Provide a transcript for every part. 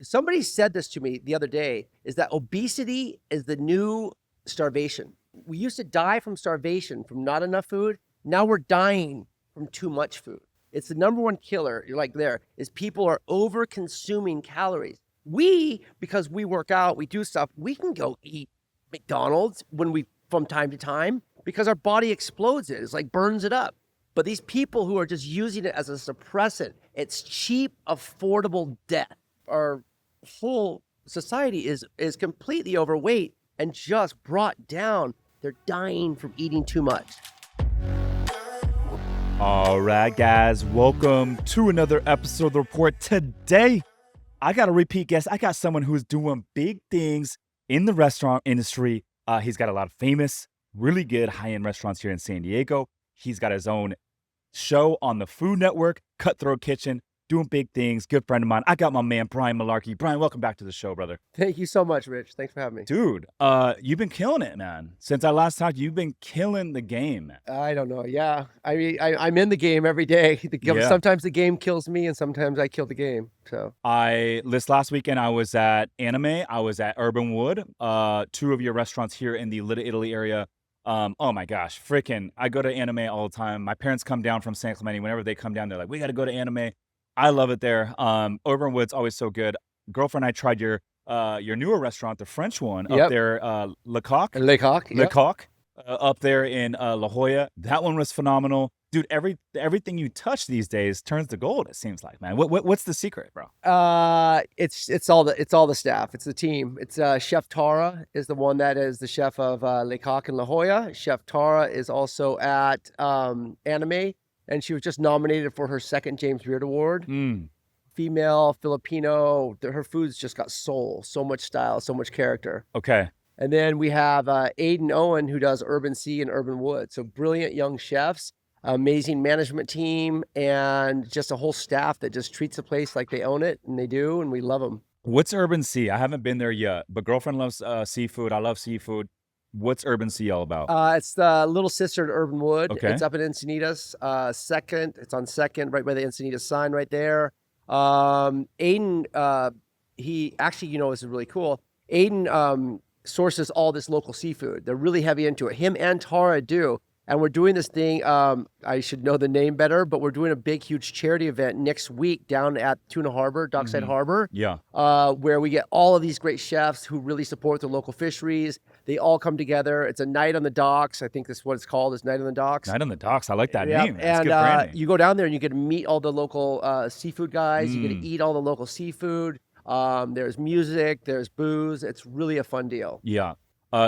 Somebody said this to me the other day, is that obesity is the new starvation. We used to die from starvation from not enough food. Now we're dying from too much food. It's the number one killer. You're like there is people are over consuming calories. Because we work out, we do stuff, we can go eat McDonald's from time to time because our body explodes it. It's like burns it up. But these people who are just using it as a suppressant, it's cheap, affordable death. Our whole society is completely overweight and just brought down. They're dying from eating too much. All right, guys, welcome to another episode of The Report. Today, I got a repeat guest. I got someone who's doing big things in the restaurant industry. He's got a lot of famous, really good high-end restaurants here in San Diego. He's got his own show on the Food Network, Cutthroat Kitchen, doing big things. Good friend of mine. I got my man, Brian Malarkey. Brian, welcome back to the show, brother. Thank you so much, Rich. Thanks for having me. Dude, you've been killing it, man. Since I last talked, you've been killing the game. I don't know. Yeah. I mean, I'm in the game every day. Sometimes the game kills me and sometimes I kill the game. So this last weekend, I was at Anime. I was at Urban Wood, two of your restaurants here in the Little Italy area. Oh my gosh, I go to Anime all the time. My parents come down from San Clemente. Whenever they come down, they're like, we got to go to Anime. I love it there. Urban Wood's always so good. Girlfriend and I tried your newer restaurant, the French one, up there, Le Coq. Up there in La Jolla. That one was phenomenal. Dude, everything you touch these days turns to gold, it seems like, man. What's the secret, bro? It's all the staff. It's the team. It's Chef Tara is the one that is the chef of Le Coq in La Jolla. Chef Tara is also at Anime, and she was just nominated for her second James Beard Award. Female, Filipino. Her food's just got soul, so much style, so much character. Okay. And then we have Aiden Owen, who does Urban Sea and Urban Wood. So brilliant young chefs, amazing management team, and just a whole staff that just treats the place like they own it, and they do, and we love them. What's Urban Sea? I haven't been there yet, but girlfriend loves seafood. I love seafood. What's Urban Sea all about? It's the little sister to Urban Wood. Okay. It's up in Encinitas. It's on Second, right by the Encinitas sign right there. Aiden, he actually, this is really cool. Aiden sources all this local seafood. They're really heavy into it. Him and Tara do. And we're doing this thing, I should know the name better, but we're doing a big, huge charity event next week down at Tuna Harbor, Dockside Harbor. Yeah. Where we get all of these great chefs who really support the local fisheries. They all come together. It's a night on the docks. I think this is what it's called, is Night on the Docks. Night on the Docks. I like that name. That's and good branding. You go down there and you get to meet all the local seafood guys. You get to eat all the local seafood. There's music, there's booze. It's really a fun deal. Yeah.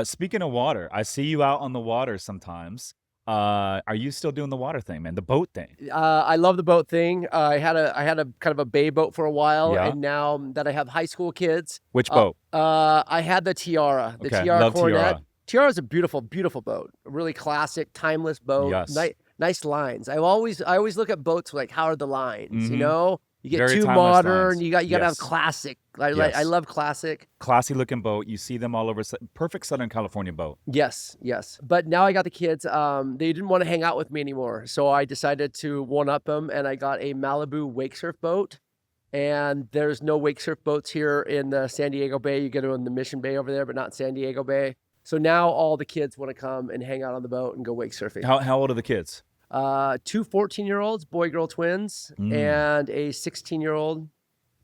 Speaking of water, I see you out on the water sometimes. Are you still doing the water thing, man? The boat thing? I love the boat thing. I had a kind of a bay boat for a while, Yeah. and now that I have high school kids. Which boat? I had the Tiara, Okay, Tiara love Coronet. Tiara. Tiara is a beautiful, beautiful boat. A really classic, timeless boat. Yes. Nice lines. I always look at boats like, how are the lines? Mhm. You get Very too timeless modern. lines. You got to have Yes. classic. I Yes. love classic. Classy looking boat. You see them all over. Perfect Southern California boat. Yes. But now I got the kids. They didn't want to hang out with me anymore, so I decided to one up them, and I got a Malibu wake surf boat. And there's no wake surf boats here in the San Diego Bay. You get them in the Mission Bay over there, but not San Diego Bay. So now all the kids want to come and hang out on the boat and go wake surfing. How old are the kids? Two 14-year-olds, boy-girl twins, and a 16-year-old.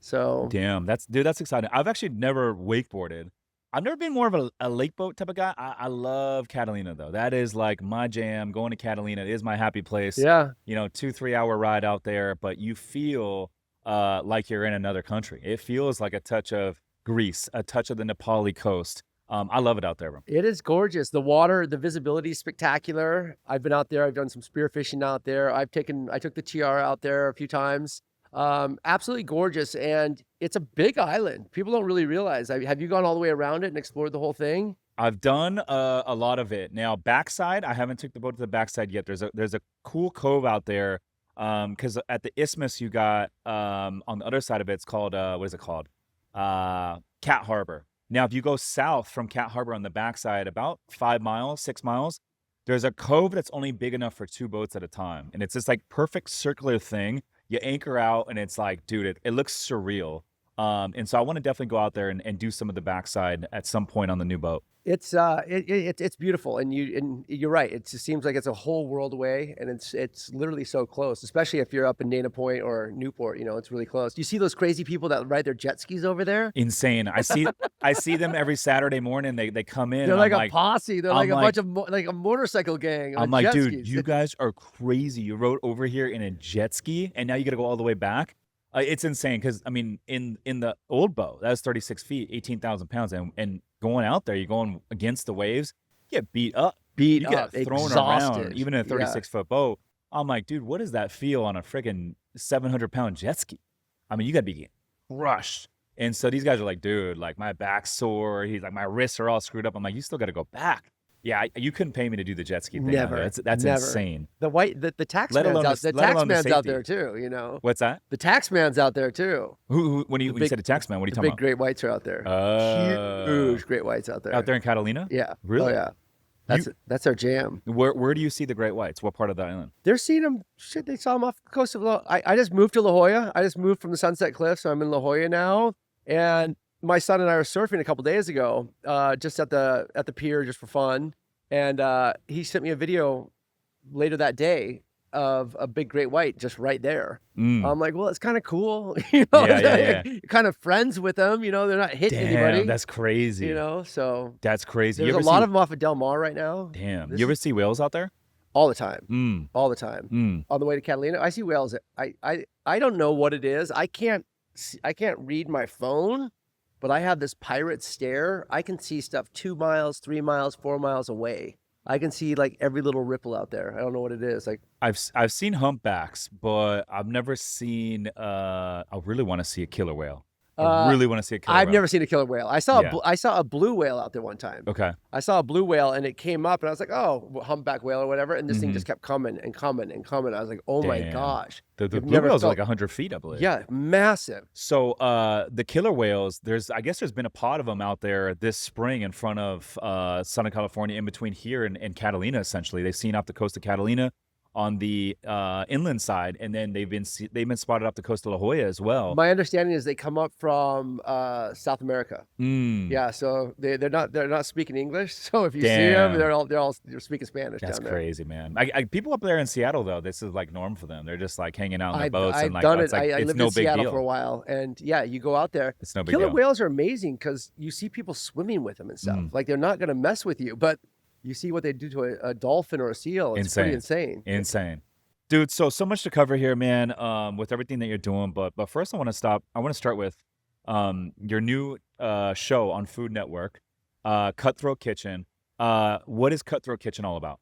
So Damn, that's exciting. I've actually never wakeboarded. I've never been more of a lake boat type of guy. I love Catalina though. That is like my jam. Going to Catalina is my happy place. yeah, 2-3 hour ride out there, but you feel like you're in another country. It feels like a touch of Greece, a touch of the Nepali coast. I love it out there, bro. it is gorgeous. The water, the visibility is spectacular. I've been out there. I've done some spearfishing out there. I took the Tiara out there a few times. Absolutely gorgeous, and it's a big island. People don't really realize. Have you gone all the way around it and explored the whole thing? I've done a lot of it. Now, backside, I haven't took the boat to the backside yet. There's a cool cove out there. Because at the isthmus you got on the other side of it, it's called what is it called? Cat Harbor. Now, if you go south from Cat Harbor on the backside, about 5 miles, 6 miles, there's a cove that's only big enough for 2 boats at a time, and it's this like perfect circular thing. You anchor out, and it's like, dude, it looks surreal. And so I want to definitely go out there and do some of the backside at some point on the new boat. It's beautiful, and you're right. It just seems like it's a whole world away, and it's literally so close. Especially if you're up in Dana Point or Newport, it's really close. You see those crazy people that ride their jet skis over there? Insane. I see them every Saturday morning. They come in. They're And like I'm a posse. They're like I'm a bunch of like a motorcycle gang. I'm on like, jet dude, skis. you guys are crazy. You rode over here in a jet ski, and now you got to go all the way back. It's insane because I mean, in the old boat, that was 36 feet, 18,000 pounds, and going out there, you're going against the waves, you get beat up, you get thrown exhausted. around, even in a 36-foot boat. I'm like, dude, what does that feel on a friggin' 700-pound jet ski? I mean, you got to be crushed. And so these guys are like, dude, like my back's sore. He's like, my wrists are all screwed up. I'm like, you still got to go back. Yeah, you couldn't pay me to do the jet ski thing. Never. That's Never. insane. The tax Let man's alone out. the- The let tax alone the man's out safety. there too. What's that? The tax man's out there too. When you say the tax man, what are you The talking big about? great whites are out there. Huge great whites out there. Out there in Catalina? Yeah. Really? Oh yeah. That's our jam. Where do you see the great whites? What part of the island? They're seeing them. Shit, they saw them off the coast of I just moved to La Jolla. I just moved from the Sunset Cliffs, so I'm in La Jolla now. And my son and I were surfing a couple days ago, just at the pier, just for fun. And he sent me a video later that day of a big great white just right there. I'm like, well, it's kind of cool. Yeah. You're kind of friends with them. They're not hitting anybody. That's crazy. So That's crazy. there's a lot of them off of Del Mar right now. Damn. You ever see whales out there? All the time. All the time. On the way to Catalina, I see whales. I don't know what it is. I can't read my phone, but I have this pirate stare. I can see stuff 2 miles, 3 miles, 4 miles away. I can see like every little ripple out there. I don't know what it is. Like I've seen humpbacks, but I've never seen. I really want to see a killer whale. I really want to see a killer whale. I've never seen a killer whale. I saw Yeah. I saw a blue whale out there one time. Okay. I saw a blue whale and it came up and I was like, oh, humpback whale or whatever. And this thing just kept coming and coming and coming. I was like, oh my Damn. gosh. The I've blue never whales are felt- like 100 feet, I believe. Yeah, massive. So the killer whales, I guess there's been a pod of them out there this spring in front of Southern California, in between here and Catalina. Essentially, they've seen off the coast of Catalina on the inland side, and then they've been spotted off the coast of La Jolla as well. My understanding is they come up from South America. Mm. Yeah, so they're not speaking English. So if you see Damn. them, they're speaking Spanish That's down there. crazy, man. People up there in Seattle, though, this is like norm for them. They're just like hanging out in their boats I've and like, done it's it. like I it's lived no in big Seattle deal. for a while, and yeah, you go out there. It's no big Killer deal. whales are amazing because you see people swimming with them and stuff. Like they're not gonna mess with you, but you see what they do to a dolphin or a seal. It's pretty insane. Insane. Dude, so much to cover here, man, with everything that you're doing. But first I want to start with your new show on Food Network, Cutthroat Kitchen. What is Cutthroat Kitchen all about?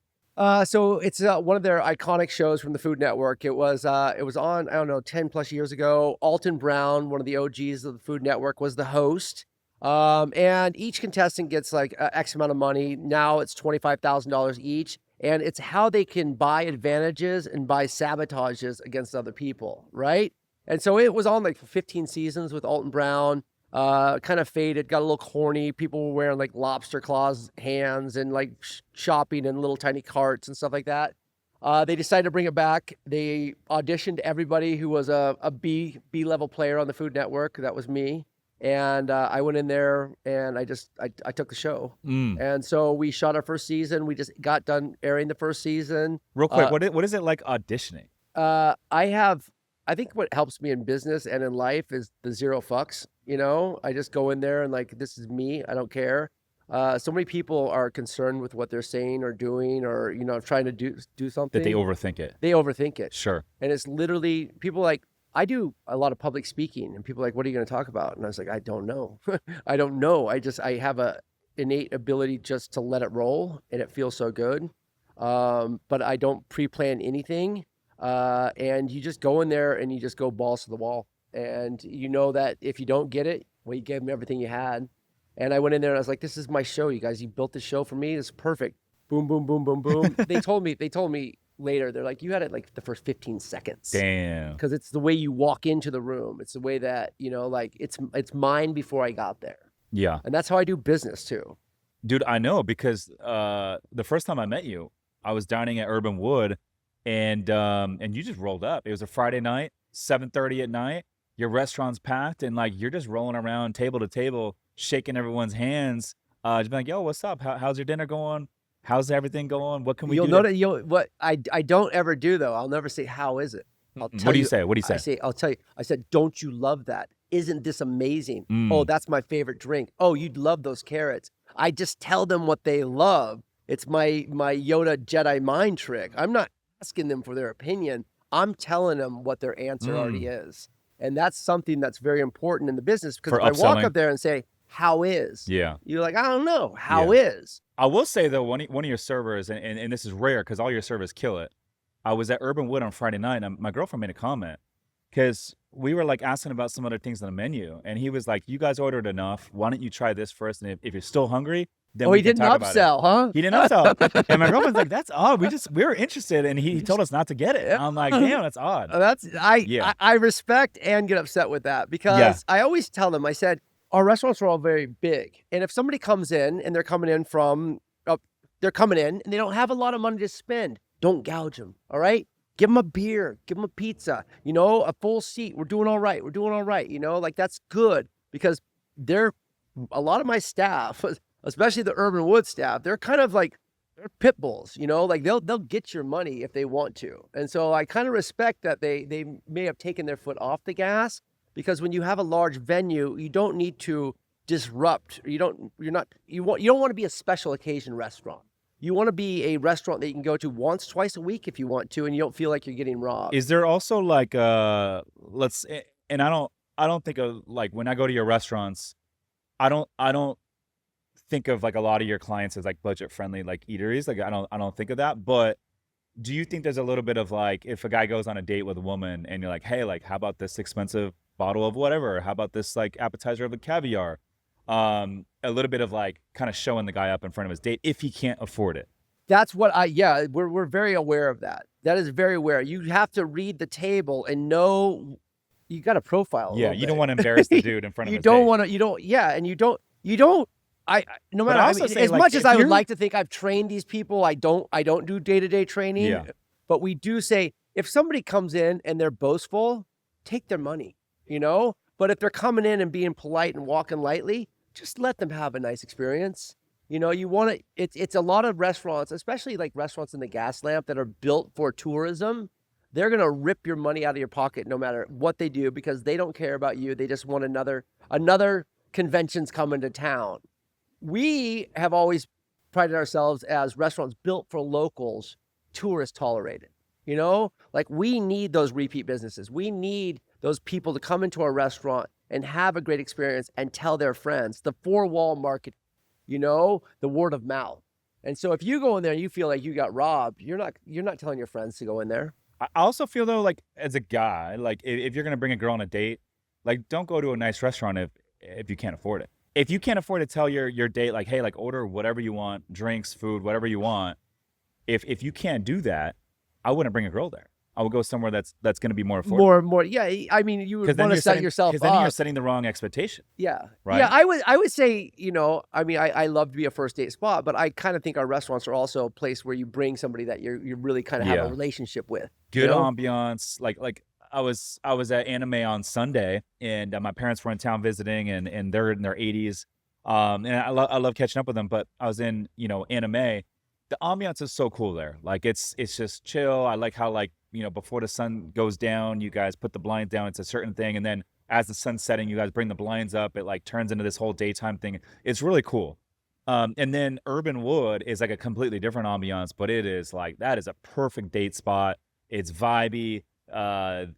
So it's one of their iconic shows from the Food Network. It was on, I don't know, 10 plus years ago. Alton Brown, one of the OGs of the Food Network, was the host. And each contestant gets like X amount of money. Now it's $25,000 each. And it's how they can buy advantages and buy sabotages against other people, right? And so it was on like for 15 seasons with Alton Brown. Kind of faded, got a little corny. People were wearing like lobster claws hands and like shopping in little tiny carts and stuff like that. They decided to bring it back. They auditioned everybody who was a B level player on the Food Network. That was me. And I went in there and I took the show. And so we shot our first season. We just got done airing the first season. Real quick, what is it like auditioning? I think what helps me in business and in life is the zero fucks. I just go in there and like, this is me. I don't care. So many people are concerned with what they're saying or doing or, trying to do something. That they overthink it. They overthink it. Sure. And it's literally people like, I do a lot of public speaking and people are like, what are you going to talk about? And I was like, I don't know. I don't know. I have a innate ability just to let it roll and it feels so good. But I don't pre-plan anything. And you just go in there and you just go balls to the wall. And you know that if you don't get it, well, you gave them everything you had. And I went in there and I was like, this is my show, you guys. You built this show for me. It's perfect. Boom, boom, boom, boom, boom. They told me later, they're like, you had it like the first 15 seconds. Damn. Because it's the way you walk into the room. It's the way that, like it's mine before I got there. Yeah. And that's how I do business too. Dude, I know because the first time I met you, I was dining at Urban Wood and you just rolled up. It was a Friday night, 7:30 at night. your restaurant's packed and like you're just rolling around table to table, shaking everyone's hands. Just be like, yo, what's up? How's your dinner going? How's everything going? What can we You'll do to notice what I don't ever do though. I'll never say, how is it? I'll What tell do you you. say? What do you I say? say, I'll tell you. I said, don't you love that? Isn't this amazing? Oh, Mm, that's my favorite drink. Oh, you'd love those carrots. I just tell them what they love. It's my Yoda Jedi mind trick. I'm not asking them for their opinion. I'm telling them what their answer already mm. is. And that's something that's very important in the business, because For if I walk upselling. up there and say, how is? Yeah. You're like, I don't know. How Yeah. is? I will say though, one of your servers, and this is rare because all your servers kill it. I was at Urban Wood on Friday night, and my girlfriend made a comment because we were like asking about some other things on the menu, and he was like, "You guys ordered enough. Why don't you try this first? And if you're still hungry, then Oh, we he can didn't talk about it." upsell, huh? He didn't upsell, and my girlfriend's like, "That's odd. We were interested, and he told us not to get it." Yeah. I'm like, "Damn, that's odd." That's Yeah, I respect and get upset with that, yeah. because I always tell them, I said, our restaurants are all very big. And if somebody comes in and they're coming in from, they're coming in and they don't have a lot of money to spend, don't gouge them. All right. Give them a beer, give them a pizza, a full seat. We're doing all right. We're doing all right. Like that's good, because they're, a lot of my staff, especially the Urban Woods staff, they're kind of like, they're pit bulls, like they'll get your money if they want to. And so I kind of respect that they may have taken their foot off the gas, because when you have a large venue, you don't need to disrupt. You don't want to be a special occasion restaurant. You want to be a restaurant that you can go to once, twice a week if you want to, and you don't feel like you're getting robbed. Is there also like and I don't think of like when I go to your restaurants, I don't think of like a lot of your clients as like budget friendly like eateries. Like I don't think of that. But do you think there's a little bit of like if a guy goes on a date with a woman and you're like, hey, like how about this expensive bottle of whatever? How about this like appetizer of the caviar? A little bit of like kind of showing the guy up in front of his date if he can't afford it. That's what we're very aware of that. That is very aware. You have to read the table and know, you got to profile a Yeah, little you bit. don't want to embarrass the dude in front of You his don't date. want to, and you don't, no But matter, I I also mean, say as like much as if I would you're like to think I've trained these people, I don't do day-to-day training, yeah. but we do say, if somebody comes in and they're boastful, take their money, but if they're coming in and being polite and walking lightly, just let them have a nice experience. You want to, it's a lot of restaurants, especially like restaurants in the gas lamp that are built for tourism. They're going to rip your money out of your pocket no matter what they do, because they don't care about you. They just want another convention's coming to town. We have always prided ourselves as restaurants built for locals, tourist tolerated. Like we need those repeat businesses. We need those people to come into our restaurant and have a great experience and tell their friends. The four-wall market, the word of mouth. And so if you go in there and you feel like you got robbed, you're not telling your friends to go in there. I also feel though, like as a guy, like if you're gonna bring a girl on a date, like don't go to a nice restaurant if you can't afford it. If you can't afford to tell your date like, hey, like order whatever you want, drinks, food, whatever you want. If you can't do that, I wouldn't bring a girl there. I would go somewhere that's gonna be more affordable. More, yeah. I mean, you would Because then want to you're set setting yourself because then you're up. setting the wrong expectation, Yeah. right? Yeah, I would say, I mean, I love to be a first date spot, but I kind of think our restaurants are also a place where you bring somebody that you really kind of have a Yeah. relationship with. Good ambiance. Like I was at Anime on Sunday, and my parents were in town visiting, and they're in their 80s. And I love catching up with them. But I was in Anime. The ambiance is so cool there. Like it's just chill. I like how like before the sun goes down, you guys put the blinds down. It's a certain thing, and then as the sun's setting, you guys bring the blinds up. It like turns into this whole daytime thing. It's really cool. And then Urban Wood is like a completely different ambiance, but it is like that is a perfect date spot. It's vibey.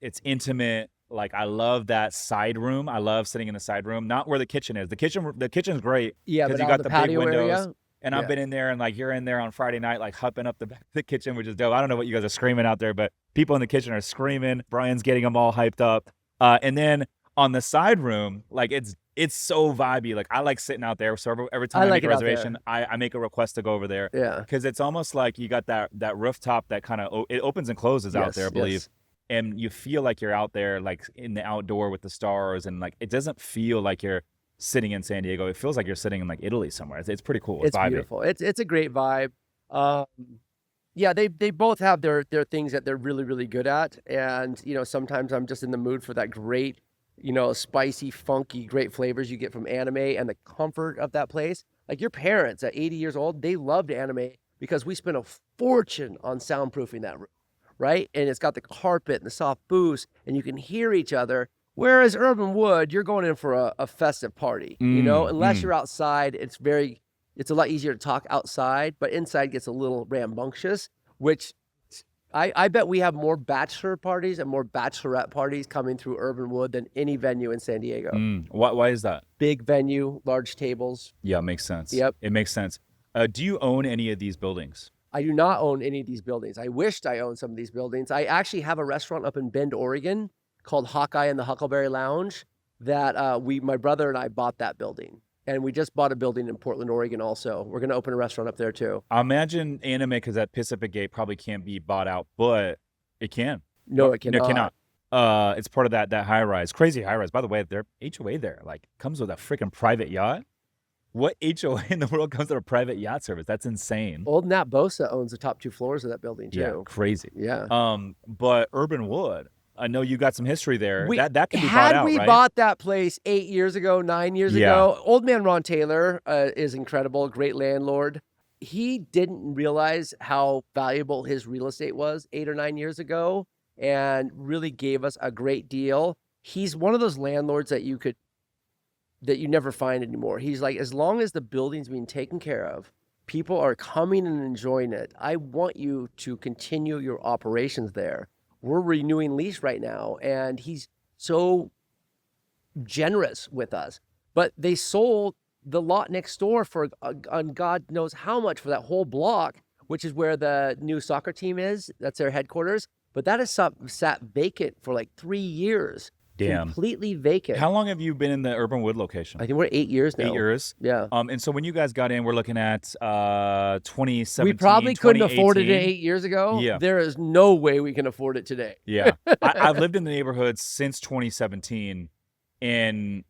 It's intimate. Like I love that side room. I love sitting in the side room, not where the kitchen is. The kitchen's great Yeah, because but you out got the the big patio windows. area. And Yeah. I've been in there, and like you're in there on Friday night, like hupping up the back of the kitchen, which is dope. I don't know what you guys are screaming out there, but people in the kitchen are screaming. Brian's getting them all hyped up. And then on the side room, like it's so vibey. Like I like sitting out there. So every time I I like make a it out there. reservation, I make a request to go over there Yeah. because it's almost like you got that rooftop that kind of it opens and closes out there, I Yes, believe. yes. And you feel like you're out there, like in the outdoor with the stars, and like it doesn't feel like you're sitting in San Diego. It feels like you're sitting in like Italy somewhere. It's pretty cool. It's It's vibey. beautiful. It's a great vibe. Um, yeah, they both have their things that they're really, really good at. And, sometimes I'm just in the mood for that great spicy, funky, great flavors you get from anime and the comfort of that place. Like your parents at 80 years old, they loved anime because we spent a fortune on soundproofing that room, right? And it's got the carpet and the soft boost, and you can hear each other. Whereas Urban Wood, you're going in for a festive party, unless you're outside, it's a lot easier to talk outside, but inside gets a little rambunctious, which I bet we have more bachelor parties and more bachelorette parties coming through Urban Wood than any venue in San Diego. Why is that? Big venue, large tables. Yeah, it makes sense. Yep. It makes sense. Do you own any of these buildings? I do not own any of these buildings. I wished I owned some of these buildings. I actually have a restaurant up in Bend, Oregon called Hawkeye and the Huckleberry Lounge that my brother and I bought that building. And we just bought a building in Portland, Oregon also. We're going to open a restaurant up there too. I imagine anime, because that Pacific Gate probably can't be bought out, but it can. No, it cannot. No, it cannot. It's part of that high rise, crazy high rise. By the way, their HOA there comes with a freaking private yacht. What HOA in the world comes with a private yacht service? That's insane. Old Nat Bosa owns the top 2 floors of that building too. Yeah, crazy. Yeah. But Urban Wood, I know you got some history there. That can be bought out, right? Had we bought that place 8 years ago, 9 years ago, old man Ron Taylor is incredible, great landlord. He didn't realize how valuable his real estate was 8 or 9 years ago and really gave us a great deal. He's one of those landlords that you never find anymore. He's like, as long as the building's being taken care of, people are coming and enjoying it, I want you to continue your operations there. We're renewing lease right now, and he's so generous with us. But they sold the lot next door for God knows how much for that whole block, which is where the new soccer team is. That's their headquarters. But that has sat vacant for like 3 years. Damn. Completely vacant. How long have you been in the Urban Wood location? I think we're 8 years now. 8 years? Yeah. And so when you guys got in, we're looking at 2017, we probably couldn't afford it 8 years ago. Yeah. There is no way we can afford it today. Yeah. I've lived in the neighborhood since 2017. And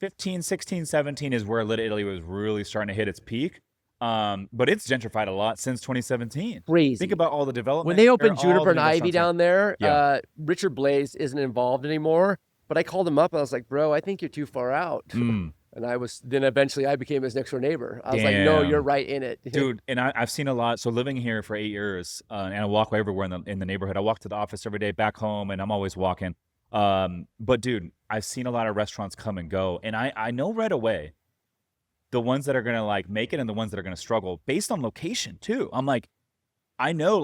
15, 16, 17 is where Little Italy was really starting to hit its peak. But it's gentrified a lot since 2017. Crazy. Think about all the development. When they opened all Juniper the and Ivy restaurants down there, Yeah. Richard Blaze isn't involved anymore. But I called him up and I was like, bro, I think you're too far out. And then eventually I became his next door neighbor. I was like, no, you're right in it. Dude, and I've seen a lot. So living here for 8 years, and I walk everywhere in the neighborhood. I walk to the office every day, back home, and I'm always walking. But dude, I've seen a lot of restaurants come and go. And I know right away the ones that are going to make it and the ones that are going to struggle based on location too. I'm like, I know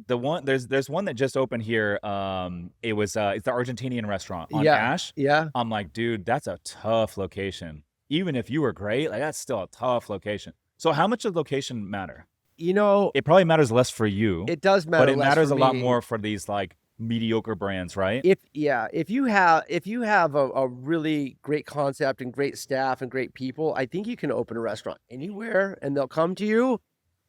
the one there's one that just opened here. It's the Argentinian restaurant on Ash. Yeah. I'm like, dude, that's a tough location. Even if you were great, that's still a tough location. So how much does location matter? It probably matters less for you. It does matter, but it less matters for a lot me. more for these mediocre brands, right? If you have a really great concept and great staff and great people, I think you can open a restaurant anywhere and they'll come to you.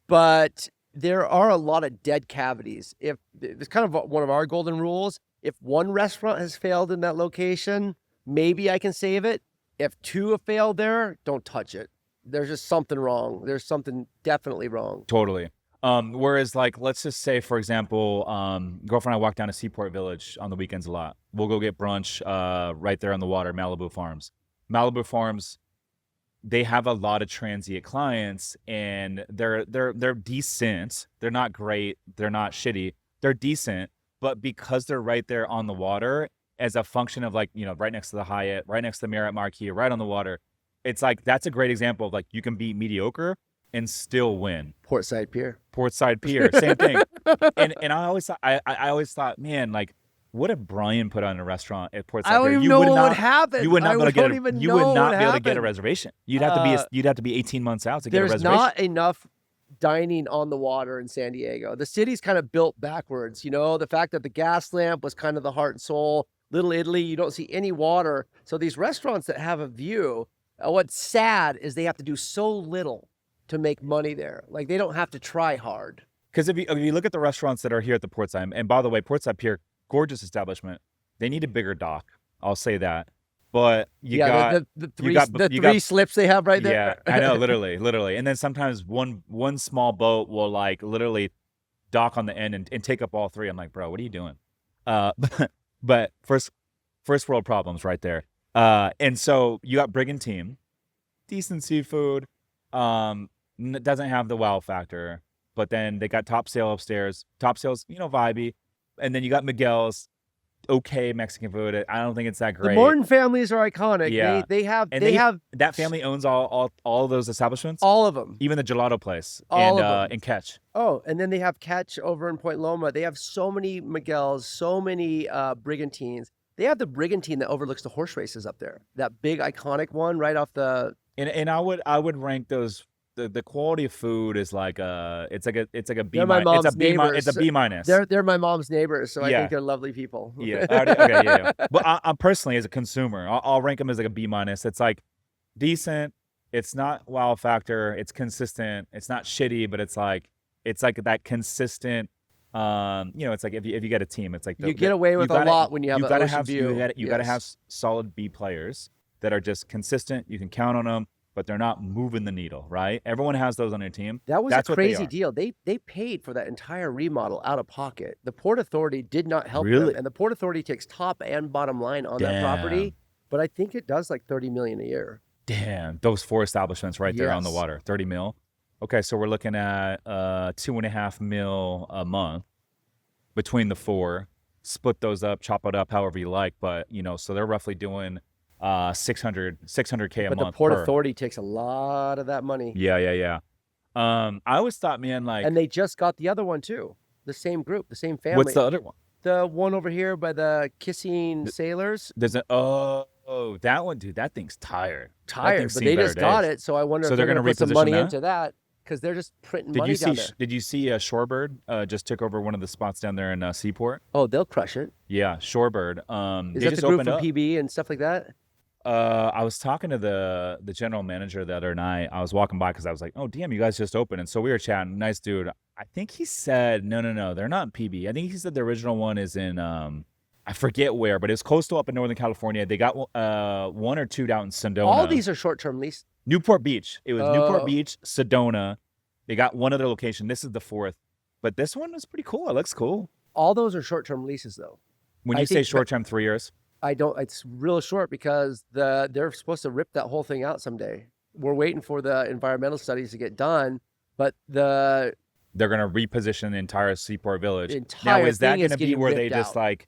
But there are a lot of dead cavities. If it's kind of one of our golden rules, if one restaurant has failed in that location, maybe I can save it. If 2 have failed there, don't touch it. There's just something wrong. There's something definitely wrong. Totally. Whereas let's just say, for example, girlfriend and I walk down to Seaport Village on the weekends a lot. We'll go get brunch right there on the water, Malibu Farms. Malibu Farms, they have a lot of transient clients, and they're decent. They're not great. They're not shitty. They're decent, but because they're right there on the water, as a function of right next to the Hyatt, right next to the Marriott Marquis, right on the water, it's that's a great example of you can be mediocre and still win. Portside Pier, same thing. and I always thought, man, what if Brian put on a restaurant at Portside Pier? I don't even know what would happen. You would not be able to get a reservation. You'd have to be 18 months out to get a reservation. There's not enough dining on the water in San Diego. The city's kind of built backwards. The fact that the gas lamp was kind of the heart and soul. Little Italy, you don't see any water. So these restaurants that have a view, what's sad is they have to do so little to make money there. They don't have to try hard. Because if you look at the restaurants that are here at the Portside, and by the way, Portside Pier, gorgeous establishment. They need a bigger dock. I'll say that. But the three slips they have right there. Yeah, I know, literally. And then sometimes one small boat will literally dock on the end and take up all 3. I'm like, bro, what are you doing? But first, First world problems right there. And so you got Brigantine, decent seafood, doesn't have the wow factor, but then they got Top Sail upstairs. Top Sail's, vibey. And then you got Miguel's, okay Mexican food. I don't think it's that The great. Morton families are iconic. Yeah. They have And they have that family owns all of those establishments, all of them. even the gelato place All of them. and Catch. Oh, and then they have Catch over in Point Loma. They have so many Miguel's, so many Brigantines. They have the Brigantine that overlooks the horse races up there. That big iconic one right off the. And I would rank those. The quality of food is like it's like a B They're my minus. It's mom's a B minus. neighbors. It's a B minus. They're my mom's neighbors, so I Yeah. think they're lovely people. Yeah. Okay. Yeah. But I'm personally, as a consumer, I'll rank them as like a B minus. It's like decent. It's not wow factor. It's consistent. It's not shitty, but it's like that consistent. It's like if you get a team, it's like You get away with a lot when you have an ocean view. You gotta have solid B players that are just consistent. You can count on them, but they're not moving the needle, right? Everyone has those on their team. That's a crazy deal. They paid for that entire remodel out of pocket. The Port Authority did not help them, Really? and the Port Authority takes top and bottom line on that property. But I think it does like $30 million a year. Damn, those 4 establishments right there on the Yes. water, 30 mil. Okay, so we're looking at $2.5 mil a month between the 4. Split those up, chop it up however you like, but so they're roughly doing 600K a But month. the Port per. Authority takes a lot of that money. Yeah. I always thought, man, like, And they just got the other one too. The same group, the same family. what's the other one? The one over here by the Kissing Sailors. There's that one, dude. That thing's tired. That Tired, thing's but seen they better just got days. it. So I wonder So if they're they're gonna going to put some reposition money that? into that because they're just printing money down there. Did you see Shorebird just took over one of the spots down there in Seaport? Oh, they'll crush it. Yeah, Shorebird. Is They that just the group opened from up. PB and stuff like that? I was talking to the general manager the other night. I was walking by because I was like, "Oh, damn, you guys just opened." And so we were chatting. Nice dude. I think he said, no, they're not in PB. I think he said the original one is in I forget where, but it's coastal up in Northern California. They got 1 or 2 down in Sedona. All these are short-term lease. Newport Beach. It was Newport Oh. Beach, Sedona. They got one other location. This is the 4th, but this one was pretty cool. It looks cool. All those are short-term leases, though. When I you say think- short term, 3 years. I don't. It's real short because they're supposed to rip that whole thing out someday. We're waiting for the environmental studies to get done, but the They're gonna reposition the entire Seaport Village. entire Now, is that thing is gonna be getting where they ripped just out. like?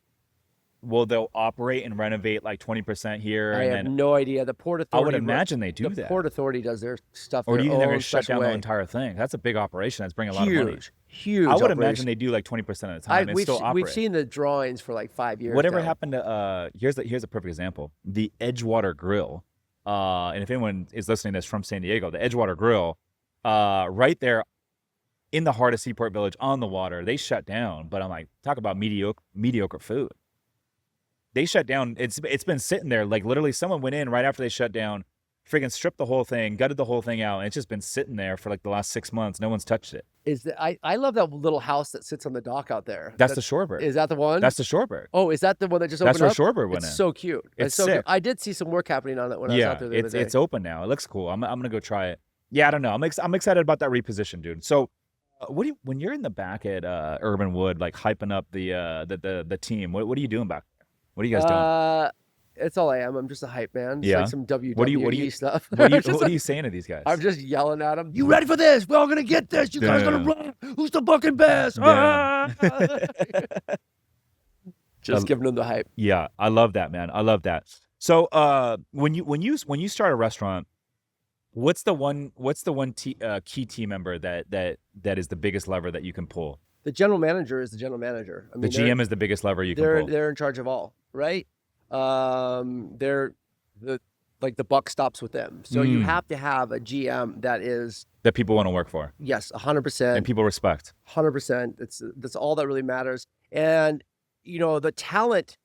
Will they'll operate and renovate like 20% here, I and have then no idea. The Port I Authority. would imagine they do the that. Port Authority does their stuff. Or do you think they're own gonna shut special down the way. entire thing? That's a big operation. That's bringing a lot of money. Huge. I would operation. imagine they do like 20% of the time and we've still operate. we've seen the drawings for like 5 years. Whatever now. happened to here's a perfect example. The Edgewater Grill. And if anyone is listening to this from San Diego, the Edgewater Grill, right there in the heart of Seaport Village on the water, they shut down. But I'm like, talk about mediocre food. They shut down. It's been sitting there, like literally someone went in right after they shut down, freaking stripped the whole thing, gutted the whole thing out, and it's just been sitting there for like the last 6 months. No one's touched it. I love that little house that sits on the dock out there. That's the Shorebird. Is that the one? That's the Shorebird. Oh, is that the one that just That's opened where up? Shorebird went It's in. so cute. It's so sick. cute. I did see some work happening on it when I was out there the other day. it's open now. It looks cool. I'm gonna go try it. Yeah, I don't know. I'm excited about that reposition, dude. So, when you're in the back at Urban Wood, like hyping up the team, what are you doing back there? What are you guys doing? It's all I am. I'm just a hype man. It's Yeah. like some WWE What do you- stuff. What are Just what are you saying to these guys? I'm just yelling at them. You ready for this? We're all gonna get this. You guys Yeah. gonna run. Who's the fucking best? Yeah. Just giving them the hype. Yeah, I love that, man. I love that. So, when you start a restaurant, what's the one key team member that is the biggest lever that you can pull? The general manager is the general manager. I The mean, GM is the biggest lever you can they're pull. they're in charge of all, right? They're the buck stops with them. So you Mm. have to have a GM that is That people want to work for 100%. and people respect. 100%. That's all that really matters. And the talent.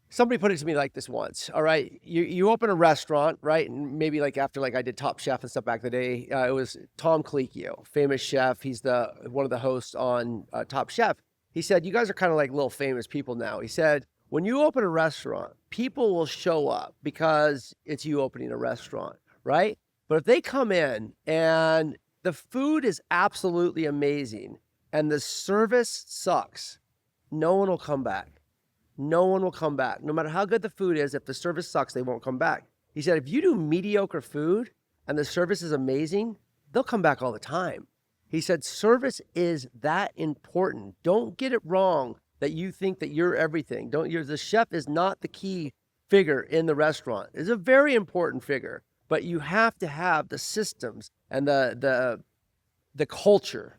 Somebody put it to me like this once. All right, you open a restaurant, right? And maybe like after I did Top Chef and stuff back in the day, it was Tom Colicchio, famous chef. He's one of the hosts on Top Chef. He said, "You guys are kind of like little famous people now." He said, "When you open a restaurant, people will show up because it's you opening a restaurant, right? But if they come in and the food is absolutely amazing and the service sucks, no one will come back." no one will come back. No matter how good the food is, if the service sucks, they won't come back. He said, if you do mediocre food and the service is amazing, they'll come back all the time. He said, service is that important. Don't get it wrong that you think that you're everything. The chef is not the key figure in the restaurant. It's a very important figure, but you have to have the systems and the culture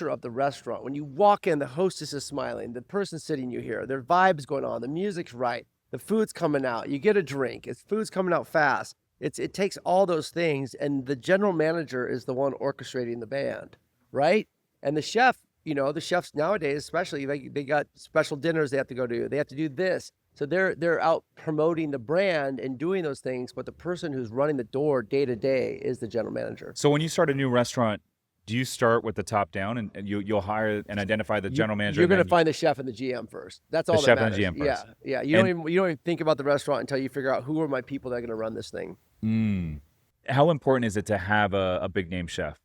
of the restaurant. When you walk in, the hostess is smiling, the person sitting you here, their vibe's going on, the music's right, the food's coming out, you get a drink, food's coming out fast. It takes all those things, and the general manager is the one orchestrating the band, right? And the chef, the chefs nowadays, especially, they got special dinners they have to go to. They have to do this. So they're out promoting the brand and doing those things, but the person who's running the door day to day is the general manager. So when you start a new restaurant, do you start with the top down and you'll hire and identify the general manager? You're going to find the chef and the GM first. That's all that matters. The chef and the GM first. Yeah. You don't even think about the restaurant until you figure out who are my people that are going to run this thing. How important is it to have a big name chef?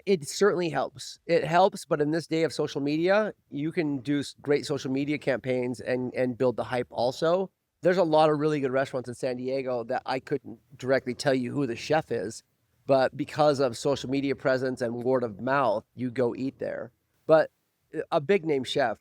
It certainly helps. It helps, but in this day of social media, you can do great social media campaigns and build the hype also. There's a lot of really good restaurants in San Diego that I couldn't directly tell you who the chef is, but because of social media presence and word of mouth, you go eat there. But a big name chef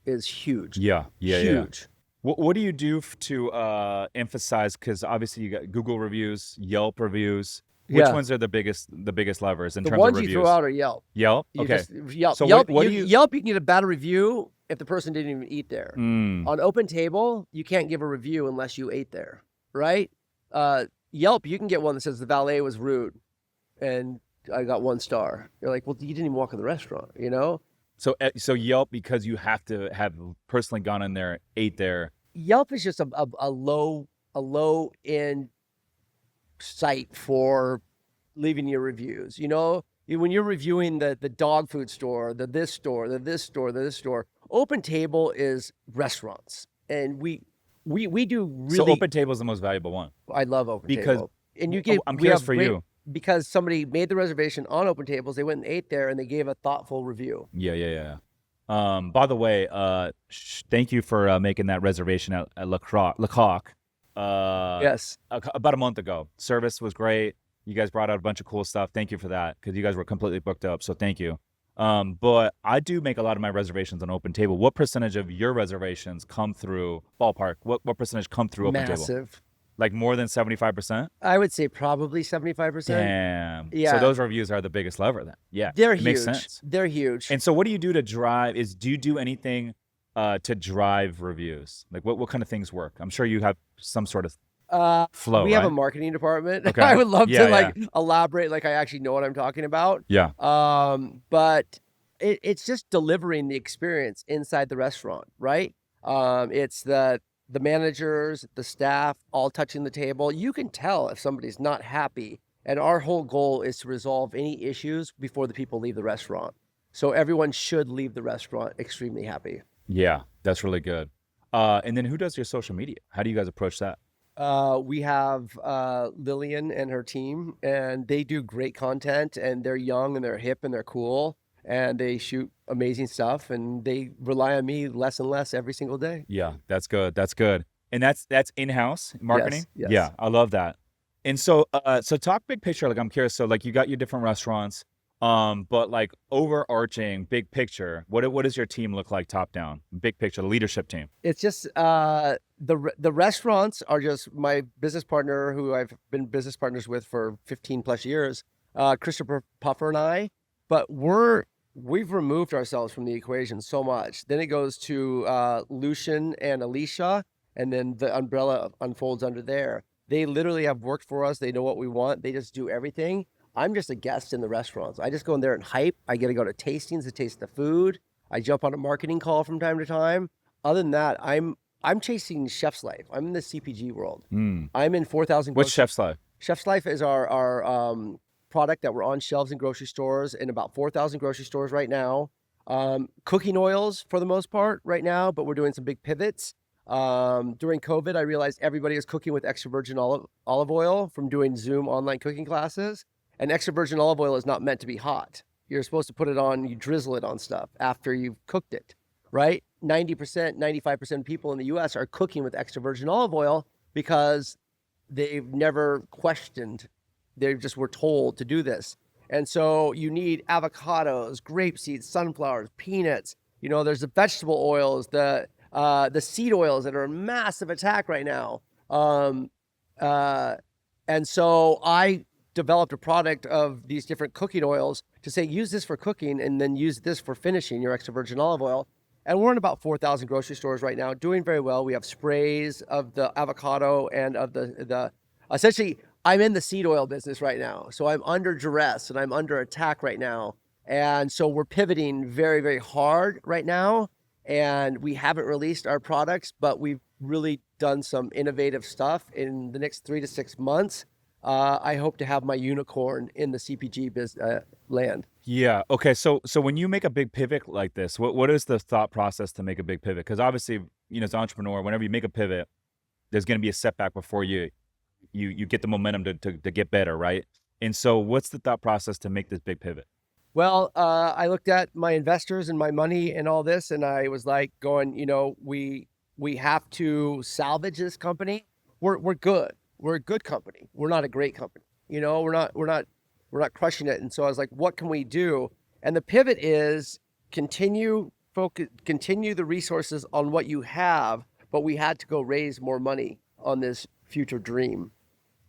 is huge. Yeah. Huge. What do you do to emphasize? Because obviously you got Google reviews, Yelp reviews. Which ones are the biggest levers in terms of reviews? The ones you throw out are Yelp. Yelp? Okay. Yelp. So Yelp, what Yelp, you can get a bad review if the person didn't even eat there. On Open Table, you can't give a review unless you ate there, right? Yelp, you can get one that says the valet was rude and I got 1 star. You're like, well, you didn't even walk in the restaurant, So Yelp, because you have to have personally gone in there, ate there. Yelp is just a low end site for leaving your reviews. When you're reviewing the dog food store, this store, Open Table is restaurants, and we do really. So Open Table is the most valuable one. I love Open Table, and you get. I'm curious for you because somebody made the reservation on Open Tables. They went and ate there, and they gave a thoughtful review. Yeah. By the way, thank you for making that reservation at Le Coq. Yes. About a month ago. Service was great. You guys brought out a bunch of cool stuff. Thank you for that, because you guys were completely booked up. So thank you. But I do make a lot of my reservations on Open Table. What percentage of your reservations come through ballpark? What percentage come through Open Table? Massive. Like more than 75%? I would say probably 75%. Damn. Yeah. So those reviews are the biggest lever then. Yeah. They're huge. Makes sense. They're huge. And so what do you do to drive? Do you do anything to drive reviews? Like what kind of things work? I'm sure you have some sort of flow. We have a marketing department. Okay. I would love to elaborate like I actually know what I'm talking about. Yeah. But it's just delivering the experience inside the restaurant, right? It's the managers, the staff, all touching the table. You can tell if somebody's not happy. And our whole goal is to resolve any issues before the people leave the restaurant. So everyone should leave the restaurant extremely happy. Yeah, that's really good. And then who does your social media? How do you guys approach that? We have Lillian and her team, and they do great content, and they're young and they're hip and they're cool, and they shoot amazing stuff, and they rely on me less and less every single day. Yeah, that's good. That's good. And that's in-house marketing? Yes. Yeah, I love that. And so talk big picture. Like I'm curious. So like you got your different restaurants, but like overarching big picture, what does your team look like top down? Big picture, the leadership team. It's just the restaurants are just my business partner, who I've been business partners with for 15 plus years, Christopher Puffer and I. But we've removed ourselves from the equation so much. Then it goes to Lucian and Alicia, and then the umbrella unfolds under there. They literally have worked for us. They know what we want. They just do everything. I'm just a guest in the restaurants. I just go in there and hype. I get to go to tastings to taste the food. I jump on a marketing call from time to time. Other than that, I'm chasing Chef's Life. I'm in the CPG world. I'm in 4,000. What's Chef's Life? Chef's Life is our product that we're on shelves in grocery stores, in about 4,000 grocery stores right now. Cooking oils for the most part right now, but we're doing some big pivots. During COVID, I realized everybody is cooking with extra virgin olive oil from doing Zoom online cooking classes. And extra virgin olive oil is not meant to be hot. You're supposed to put it on, you drizzle it on stuff after you've cooked it, right? 90%, 95% of people in the US are cooking with extra virgin olive oil because they've never questioned. They just were told to do this. And so you need avocados, grapeseed, sunflowers, peanuts. There's the vegetable oils, the seed oils that are a massive attack right now. And so I developed a product of these different cooking oils to say, use this for cooking and then use this for finishing your extra virgin olive oil. And we're in about 4,000 grocery stores right now, doing very well. We have sprays of the avocado and of essentially, I'm in the seed oil business right now. So I'm under duress and I'm under attack right now. And so we're pivoting very, very hard right now. And we haven't released our products, but we've really done some innovative stuff in the next 3 to 6 months. I hope to have my unicorn in the CPG land. Yeah. Okay. So when you make a big pivot like this, what is the thought process to make a big pivot? Because obviously, as an entrepreneur, whenever you make a pivot, there's going to be a setback before you get the momentum to get better, right? And so what's the thought process to make this big pivot? Well, I looked at my investors and my money and all this, and I was like going, we have to salvage this company. We're good. We're a good company. We're not a great company. We're not crushing it. And so I was like, what can we do? And the pivot is continue the resources on what you have, but we had to go raise more money on this future dream.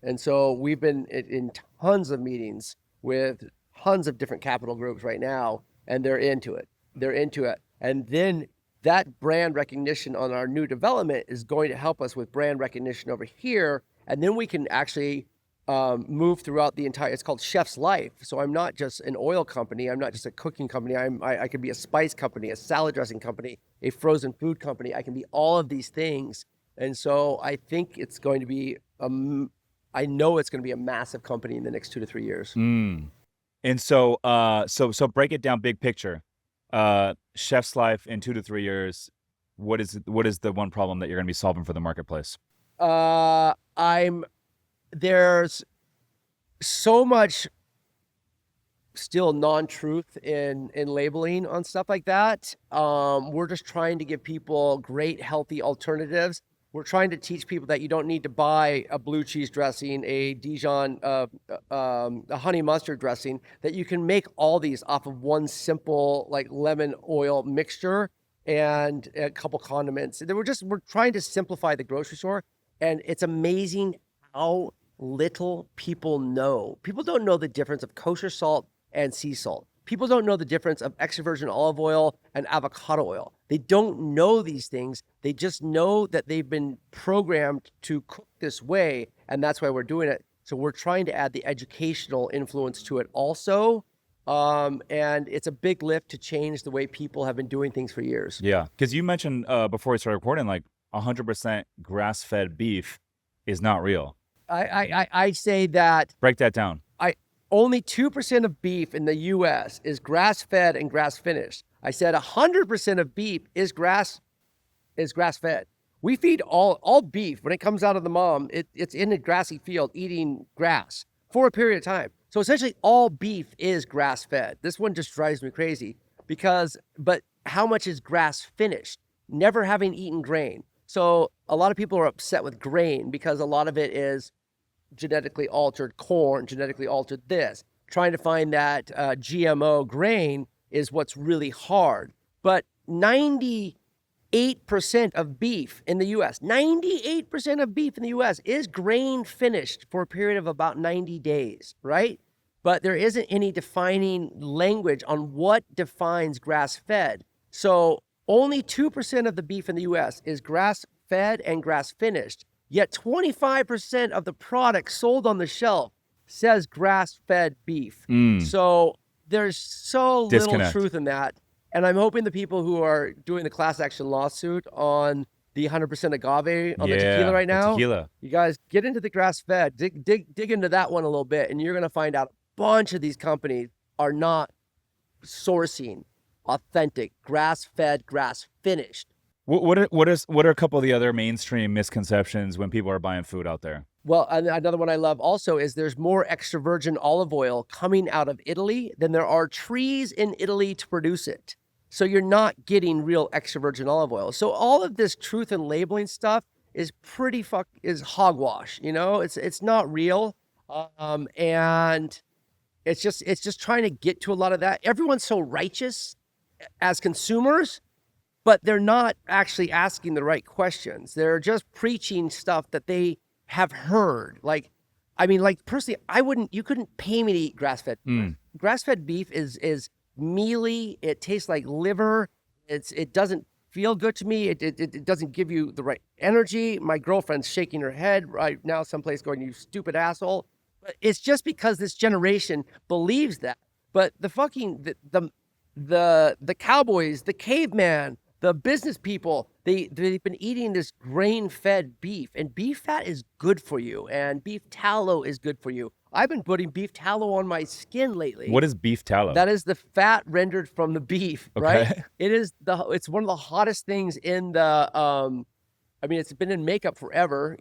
And so we've been in tons of meetings with tons of different capital groups right now, and they're into it. And then that brand recognition on our new development is going to help us with brand recognition over here. And then we can actually move throughout the entire, it's called Chef's Life. So I'm not just an oil company. I'm not just a cooking company. I could be a spice company, a salad dressing company, a frozen food company. I can be all of these things. And so I think it's going to be, I know it's going to be a massive company in the next 2 to 3 years. And so break it down big picture. Chef's Life in 2 to 3 years, what is the one problem that you're going to be solving for the marketplace? There's so much still non-truth in labeling on stuff like that. We're just trying to give people great, healthy alternatives. We're trying to teach people that you don't need to buy a blue cheese dressing, a Dijon, a honey mustard dressing, that you can make all these off of one simple like lemon oil mixture and a couple condiments. We're trying to simplify the grocery store, and it's amazing how little people know. People don't know the difference of kosher salt and sea salt. People don't know the difference of extra virgin olive oil and avocado oil. They don't know these things. They just know that they've been programmed to cook this way, and that's why we're doing it. So we're trying to add the educational influence to it also. And it's a big lift to change the way people have been doing things for years. Yeah, because you mentioned before we started recording, like 100% grass-fed beef is not real. I say that. Break that down. Only 2% of beef in the U.S. is grass-fed and grass-finished. I said 100% of beef is grass-fed. We feed all beef when it comes out of the mom. It's in a grassy field eating grass for a period of time. So essentially, all beef is grass-fed. This one just drives me crazy but how much is grass-finished? Never having eaten grain. So a lot of people are upset with grain because a lot of it is genetically altered corn, genetically altered this. Trying to find that GMO grain is what's really hard. But 98% of beef in the U.S., 98% of beef in the U.S. is grain finished for a period of about 90 days, right? But there isn't any defining language on what defines grass-fed. So only 2% of the beef in the U.S. is grass-fed and grass-finished. Yet 25% of the product sold on the shelf says grass-fed beef. So there's so little truth in that. And I'm hoping the people who are doing the class action lawsuit on the 100% agave on the tequila right now, you guys get into the grass-fed, dig into that one a little bit, and you're going to find out a bunch of these companies are not sourcing authentic, grass-fed, grass-finished. What are a couple of the other mainstream misconceptions when people are buying food out there? Well, another one I love also is there's more extra virgin olive oil coming out of Italy than there are trees in Italy to produce it. So you're not getting real extra virgin olive oil. So all of this truth and labeling stuff is is hogwash. It's not real. And it's just trying to get to a lot of that. Everyone's so righteous as consumers, but they're not actually asking the right questions. They're just preaching stuff that they have heard. Like personally, you couldn't pay me to eat grass-fed. Grass-fed beef is mealy. It tastes like liver. It doesn't feel good to me. It doesn't give you the right energy. My girlfriend's shaking her head right now someplace going, "You stupid asshole." But it's just because this generation believes that. But the cowboys, the caveman, the business people, they've been eating this grain-fed beef, and beef fat is good for you, and beef tallow is good for you. I've been putting beef tallow on my skin lately. What is beef tallow? That is the fat rendered from the beef, right? It's one of the hottest things in the it's been in makeup forever,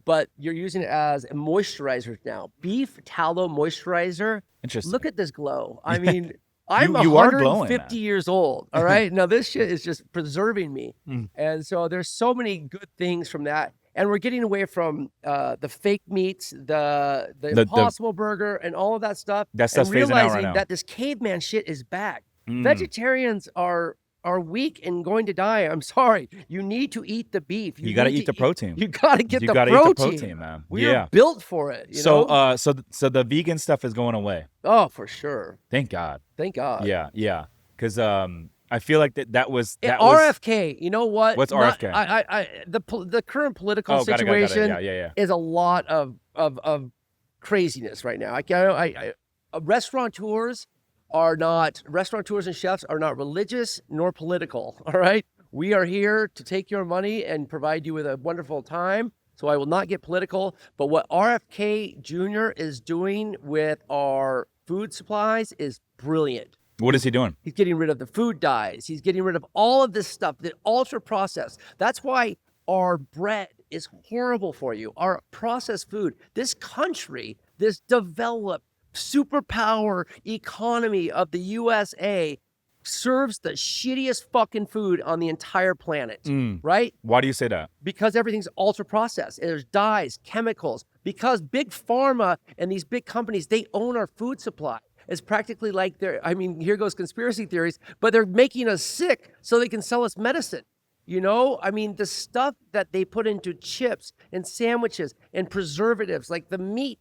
but you're using it as a moisturizer now. Beef tallow moisturizer. Interesting. Look at this glow. I mean, I'm you are glowing, 150 years old. All right. Now this shit is just preserving me. And so there's so many good things from that. And we're getting away from the fake meats, the Impossible Burger, and all of that stuff. That stuff's and phasing out right realizing now. that this caveman shit is back. Vegetarians are weak and going to die. I'm sorry. You need to eat the beef. You got to eat the protein. You got to get you the gotta protein. Eat the protein, man. We are built for it. So the vegan stuff is going away. Oh, for sure. Thank God. Thank God. Yeah. Because I feel like that was RFK. You know what? What's RFK? The current political situation is a lot of craziness right now. Restaurateurs and chefs are not religious nor political. All right. We are here to take your money and provide you with a wonderful time. So I will not get political. But what RFK Jr. is doing with our food supplies is brilliant. What is he doing? He's getting rid of the food dyes. He's getting rid of all of this stuff, the ultra processed. That's why our bread is horrible for you. Our processed food, this country, this developed superpower economy of the USA serves the shittiest fucking food on the entire planet, right? Why do you say that? Because everything's ultra processed. There's dyes, chemicals, because big pharma and these big companies, they own our food supply. It's practically like here goes conspiracy theories, but they're making us sick so they can sell us medicine. The stuff that they put into chips and sandwiches and preservatives, like the meat,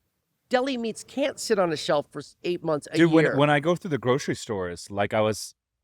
deli meats can't sit on a shelf for 8 months a year. When I go through the grocery stores,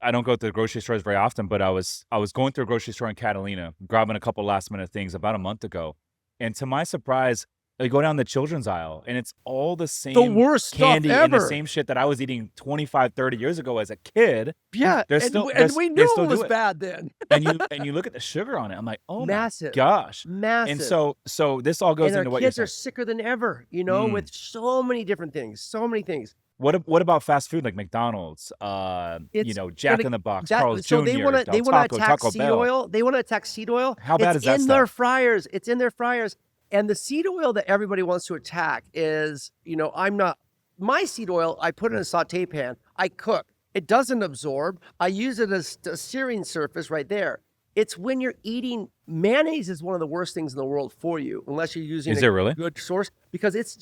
I don't go to the grocery stores very often, but I was going through a grocery store in Catalina, grabbing a couple last minute things about a month ago. And to my surprise, I go down the children's aisle and it's all the same worst candy stuff and the ever. same shit that I was eating 25, 30 years ago as a kid. Yeah. We knew it was bad then. and you look at the sugar on it. I'm like, oh Massive. my gosh. Massive. And so this all goes into what you're saying. Kids are sicker than ever, with so many different things, so many things. What about fast food like McDonald's, Jack in the Box, Carl's Jr., they want to attack Taco seed Bell. oil. They want to attack seed oil. How bad is that It's in stuff? their fryers. It's in their fryers. And the seed oil that everybody wants to attack is, my seed oil, I put in a saute pan. I cook. It doesn't absorb. I use it as a searing surface right there. It's when you're eating, mayonnaise is one of the worst things in the world for you, unless you're using a good source, because it's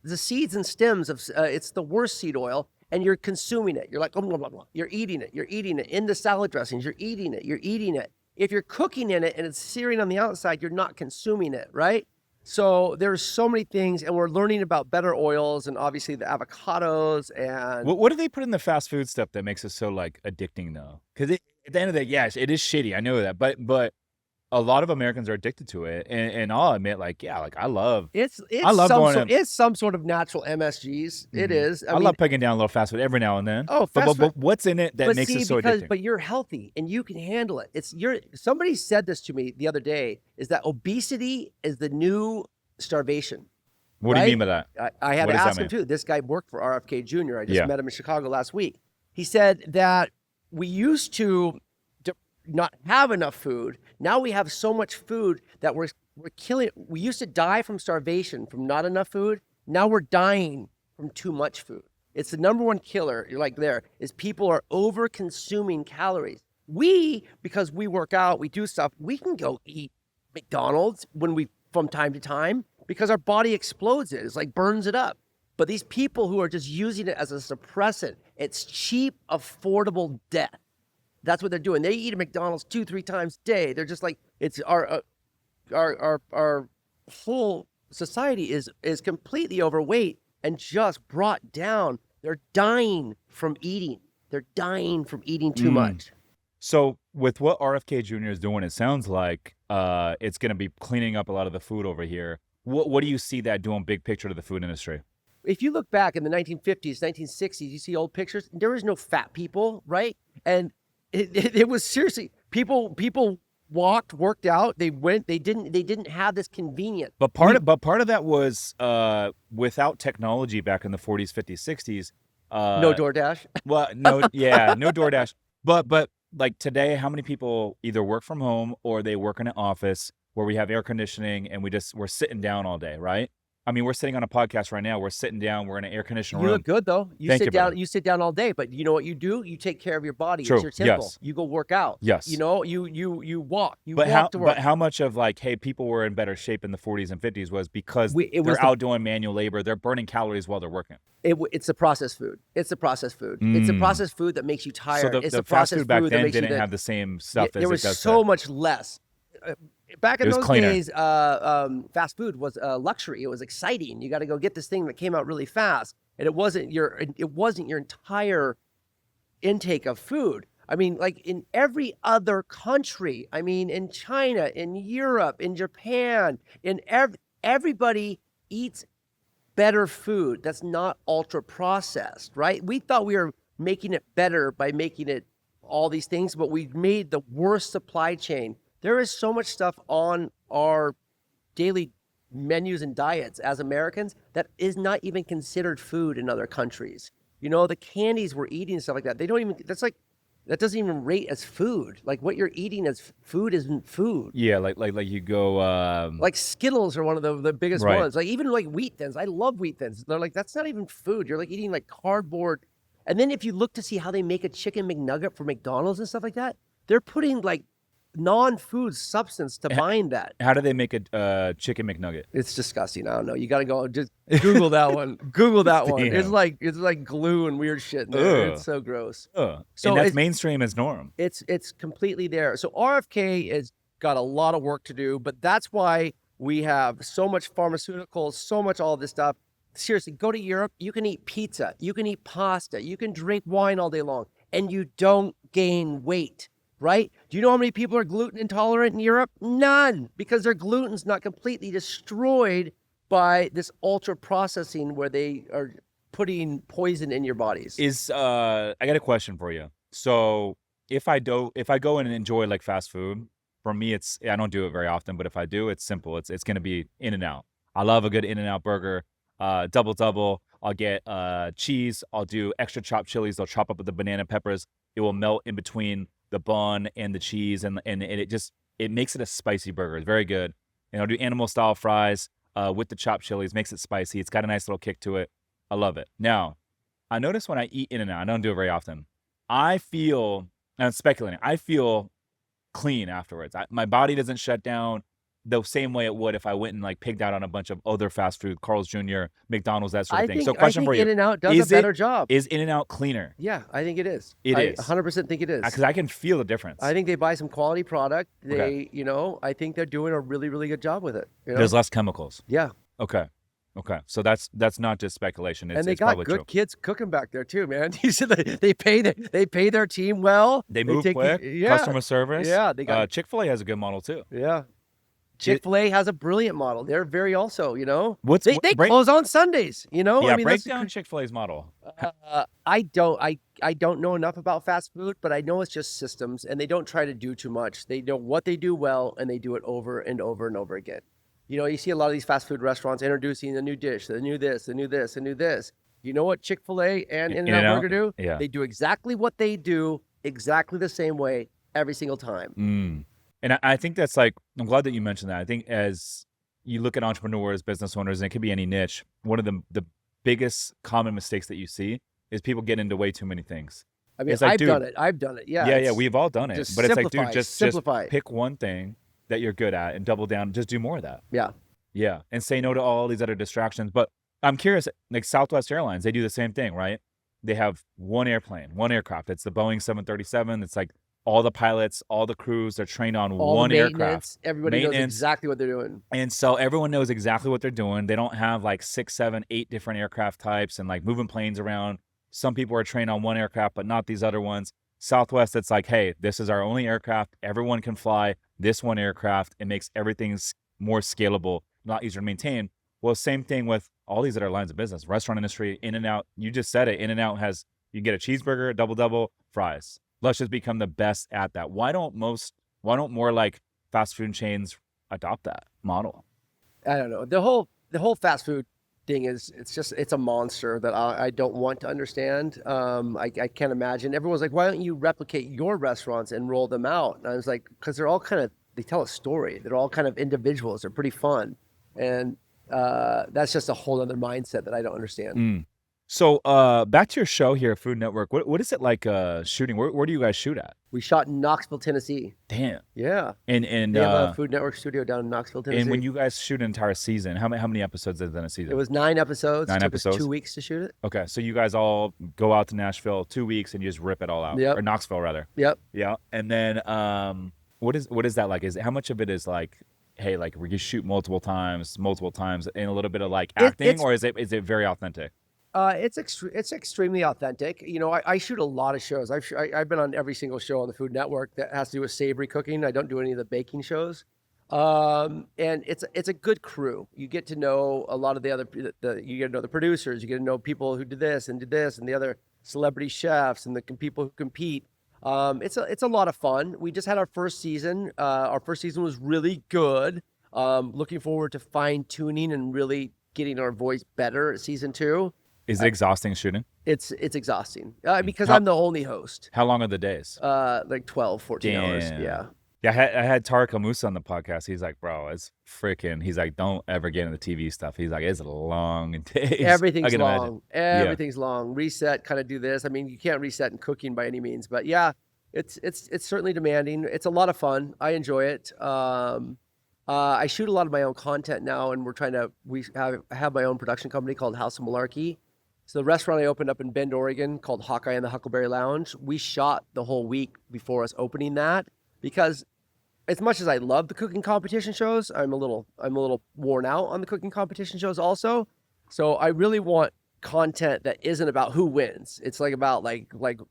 the seeds and stems of, it's the worst seed oil, and you're consuming it. You're like, blah, blah, blah. You're eating it in the salad dressings. You're eating it. If you're cooking in it and it's searing on the outside, you're not consuming it, right? So there's so many things, and we're learning about better oils and obviously the avocados and... What do they put in the fast food stuff that makes it so addicting though? Because at the end of the day, yes, it is shitty. I know that, but a lot of Americans are addicted to it, and I'll admit, I love. It's some sort of natural MSGs. It is. I love pegging down a little fast food every now and then. Oh, but what's in it that makes it so addicting? But you're healthy and you can handle it. Somebody said this to me the other day: is that obesity is the new starvation. What do you mean by that? I had to ask him too. This guy worked for RFK Jr. I just met him in Chicago last week. He said that we used to not have enough food. Now we have so much food that we're killing. We used to die from starvation from not enough food. Now we're dying from too much food. It's the number one killer. You're like there is people are over consuming calories. Because we work out, we do stuff, we can go eat McDonald's from time to time because our body explodes it. It's like burns it up. But these people who are just using it as a suppressant, it's cheap, affordable death. That's what they're doing. They eat at McDonald's 2-3 times a day. They're just like, it's our whole society is completely overweight and just brought down. They're dying from eating. They're dying from eating too much. So with what RFK Jr. is doing, it sounds like it's going to be cleaning up a lot of the food over here. What do you see that doing big picture to the food industry? If you look back in the 1950s, 1960s, you see old pictures, there was no fat people, right? And it was seriously, people worked out, they didn't have this convenience. But part of that was without technology back in the 40s, 50s, 60s. No DoorDash. Well, no, yeah, no DoorDash. But like today, how many people either work from home or they work in an office where we have air conditioning and we're sitting down all day, right? I mean, we're sitting on a podcast right now. We're sitting down. We're in an air conditioned room. You look good though. You sit down all day, but you know what you do? You take care of your body. True. It's your temple. Yes. You go work out. Yes. You know, you walk. But how much of like, hey, people were in better shape in the 40s and 50s was because they're out doing manual labor. They're burning calories while they're working. It's the processed food. It's the processed food. It's the processed food that makes you tired. So it's the the fast processed food back food then that makes didn't you have the same stuff as there it was does so today. much less. Back in It was those cleaner. days, fast food was a luxury. It was exciting. You got to go get this thing that came out really fast, and it wasn't your entire intake of food. I mean, like in every other country. I mean, in China, in Europe, in Japan, everybody eats better food that's not ultra processed, right? We thought we were making it better by making it all these things, but we made the worst supply chain. There is so much stuff on our daily menus and diets as Americans that is not even considered food in other countries. You know, the candies we're eating and stuff like that, that doesn't even rate as food. Like what you're eating as food isn't food. Yeah, like you go Like Skittles are one of the biggest Right. ones. Like even like Wheat Thins. I love Wheat Thins. They're like, that's not even food. You're like eating like cardboard. And then if you look to see how they make a chicken McNugget for McDonald's and stuff like that, they're putting like non-food substance to bind that. how do they make a chicken McNugget? It's disgusting. I don't know. You got to go just Google that one. Google that one. Damn. It's like glue and weird shit in there. Ugh. It's so gross. So So that's it's- mainstream as norm. It's completely there. So RFK has got a lot of work to do, but that's why we have so much pharmaceuticals, so much all this stuff. Seriously, go to Europe. You can eat pizza. You can eat pasta. You can drink wine all day long, and you don't gain weight. Right? Do you know how many people are gluten intolerant in Europe? None, because their gluten's not completely destroyed by this ultra processing where they are putting poison in your bodies. I got a question for you. So if I go in and enjoy like fast food, for me I don't do it very often, but if I do, it's simple. It's gonna be In-N-Out. I love a good In-N-Out burger, double. I'll get cheese. I'll do extra chopped chilies. They'll chop up with the banana peppers. It will melt in between the bun and the cheese, and it makes it a spicy burger. It's very good. And I'll do animal style fries with the chopped chilies. Makes it spicy. It's got a nice little kick to it. I love it. Now, I notice when I eat In-N-Out, I don't do it very often. I feel, and I'm speculating, I feel clean afterwards. My body doesn't shut down the same way it would if I went and like pigged out on a bunch of other fast food, Carl's Jr., McDonald's, that sort of thing. So question for you. In-N-Out does a better job. Is In-N-Out cleaner? Yeah, I think it is. It I is. 100% think it is. Because I can feel the difference. I think they buy some quality product. Okay. I think they're doing a really, really good job with it. You know? There's less chemicals. Yeah. Okay. So that's not just speculation. It's, And they it's got probably good true. kids cooking back there too, man. You said they pay their team well. They move quick. Customer service. Yeah, they got Chick-fil-A has a good model too. yeah. Chick-fil-A has a brilliant model. They're very also, What's they close on Sundays, Yeah, I mean, break down Chick-fil-A's model. I don't know enough about fast food, but I know it's just systems, and they don't try to do too much. They know what they do well, and they do it over and over and over again. You see a lot of these fast food restaurants introducing a new dish, the new this, the new this, the new this. You know what Chick-fil-A and In-N-Out Burger do? Yeah. They do exactly what they do, exactly the same way every single time. And I think that's like, I'm glad that you mentioned that. I think as you look at entrepreneurs, business owners, and it could be any niche, one of the biggest common mistakes that you see is people get into way too many things. I mean, It's like, I've dude, done it. I've done it. Yeah. yeah, we've all done it. Just But it's like, dude, simplify. just pick one thing that you're good at and double down. Just do more of that. Yeah. Yeah, and say no to all these other distractions. But I'm curious, like Southwest Airlines, they do the same thing, right? They have one airplane, one aircraft. It's the Boeing 737. It's like all the pilots, all the crews, they're trained on All one the aircraft. maintenance, everybody knows exactly what they're doing. And so everyone knows exactly what they're doing. They don't have like 6, 7, 8 different aircraft types and like moving planes around. Some people are trained on one aircraft, but not these other ones. Southwest, it's like, hey, this is our only aircraft. Everyone can fly this one aircraft. It makes everything more scalable, not easier to maintain. Well, same thing with all these other lines of business. Restaurant industry, In-N-Out, you just said it. In-N-Out has, you get a cheeseburger, a double, fries. Let's just become the best at that. Why don't more like fast food chains adopt that model? I don't know. The whole fast food thing it's a monster that I don't want to understand. I can't imagine. Everyone's like, why don't you replicate your restaurants and roll them out? And I was like, because they tell a story. They're all kind of individuals. They're pretty fun. And that's just a whole other mindset that I don't understand. So back to your show here at Food Network. What is it like shooting? Where do you guys shoot at? We shot in Knoxville, Tennessee. Damn. Yeah. And they have a Food Network studio down in Knoxville, Tennessee. And when you guys shoot an entire season, how many episodes is in a season? It was 9 episodes. Nine It took episodes? us 2 weeks to shoot it. Okay, so you guys all go out to Nashville 2 weeks and you just rip it all out. Yep. Or Knoxville rather. Yep. Yeah. And then what is that like? How much of it is like, hey, like we shoot multiple times and a little bit of like acting, or is it very authentic? It's extremely authentic. You know, I shoot a lot of shows. I've been on every single show on the Food Network that has to do with savory cooking. I don't do any of the baking shows. And it's a good crew. You get to know a lot of you get to know the producers. You get to know people who did this and the other celebrity chefs and the people who compete. It's a lot of fun. We just had our first season. Our first season was really good. Looking forward to fine tuning and really getting our voice better at season 2. Is it exhausting shooting? It's exhausting because I'm the only host. How long are the days? Like 12, 14 hours. Yeah. Yeah, I had Tariq Amusa on the podcast. He's like, bro, it's freaking. He's like, don't ever get into TV stuff. He's like, it's long days. Everything's long. Imagine. Everything's long. Reset, kind of do this. I mean, you can't reset in cooking by any means, but yeah, it's certainly demanding. It's a lot of fun. I enjoy it. I shoot a lot of my own content now, and I have my own production company called House of Malarkey. So the restaurant I opened up in Bend, Oregon, called Hawkeye and the Huckleberry Lounge, we shot the whole week before us opening that, because as much as I love the cooking competition shows, I'm a little worn out on the cooking competition shows also. So I really want content that isn't about who wins. It's like about like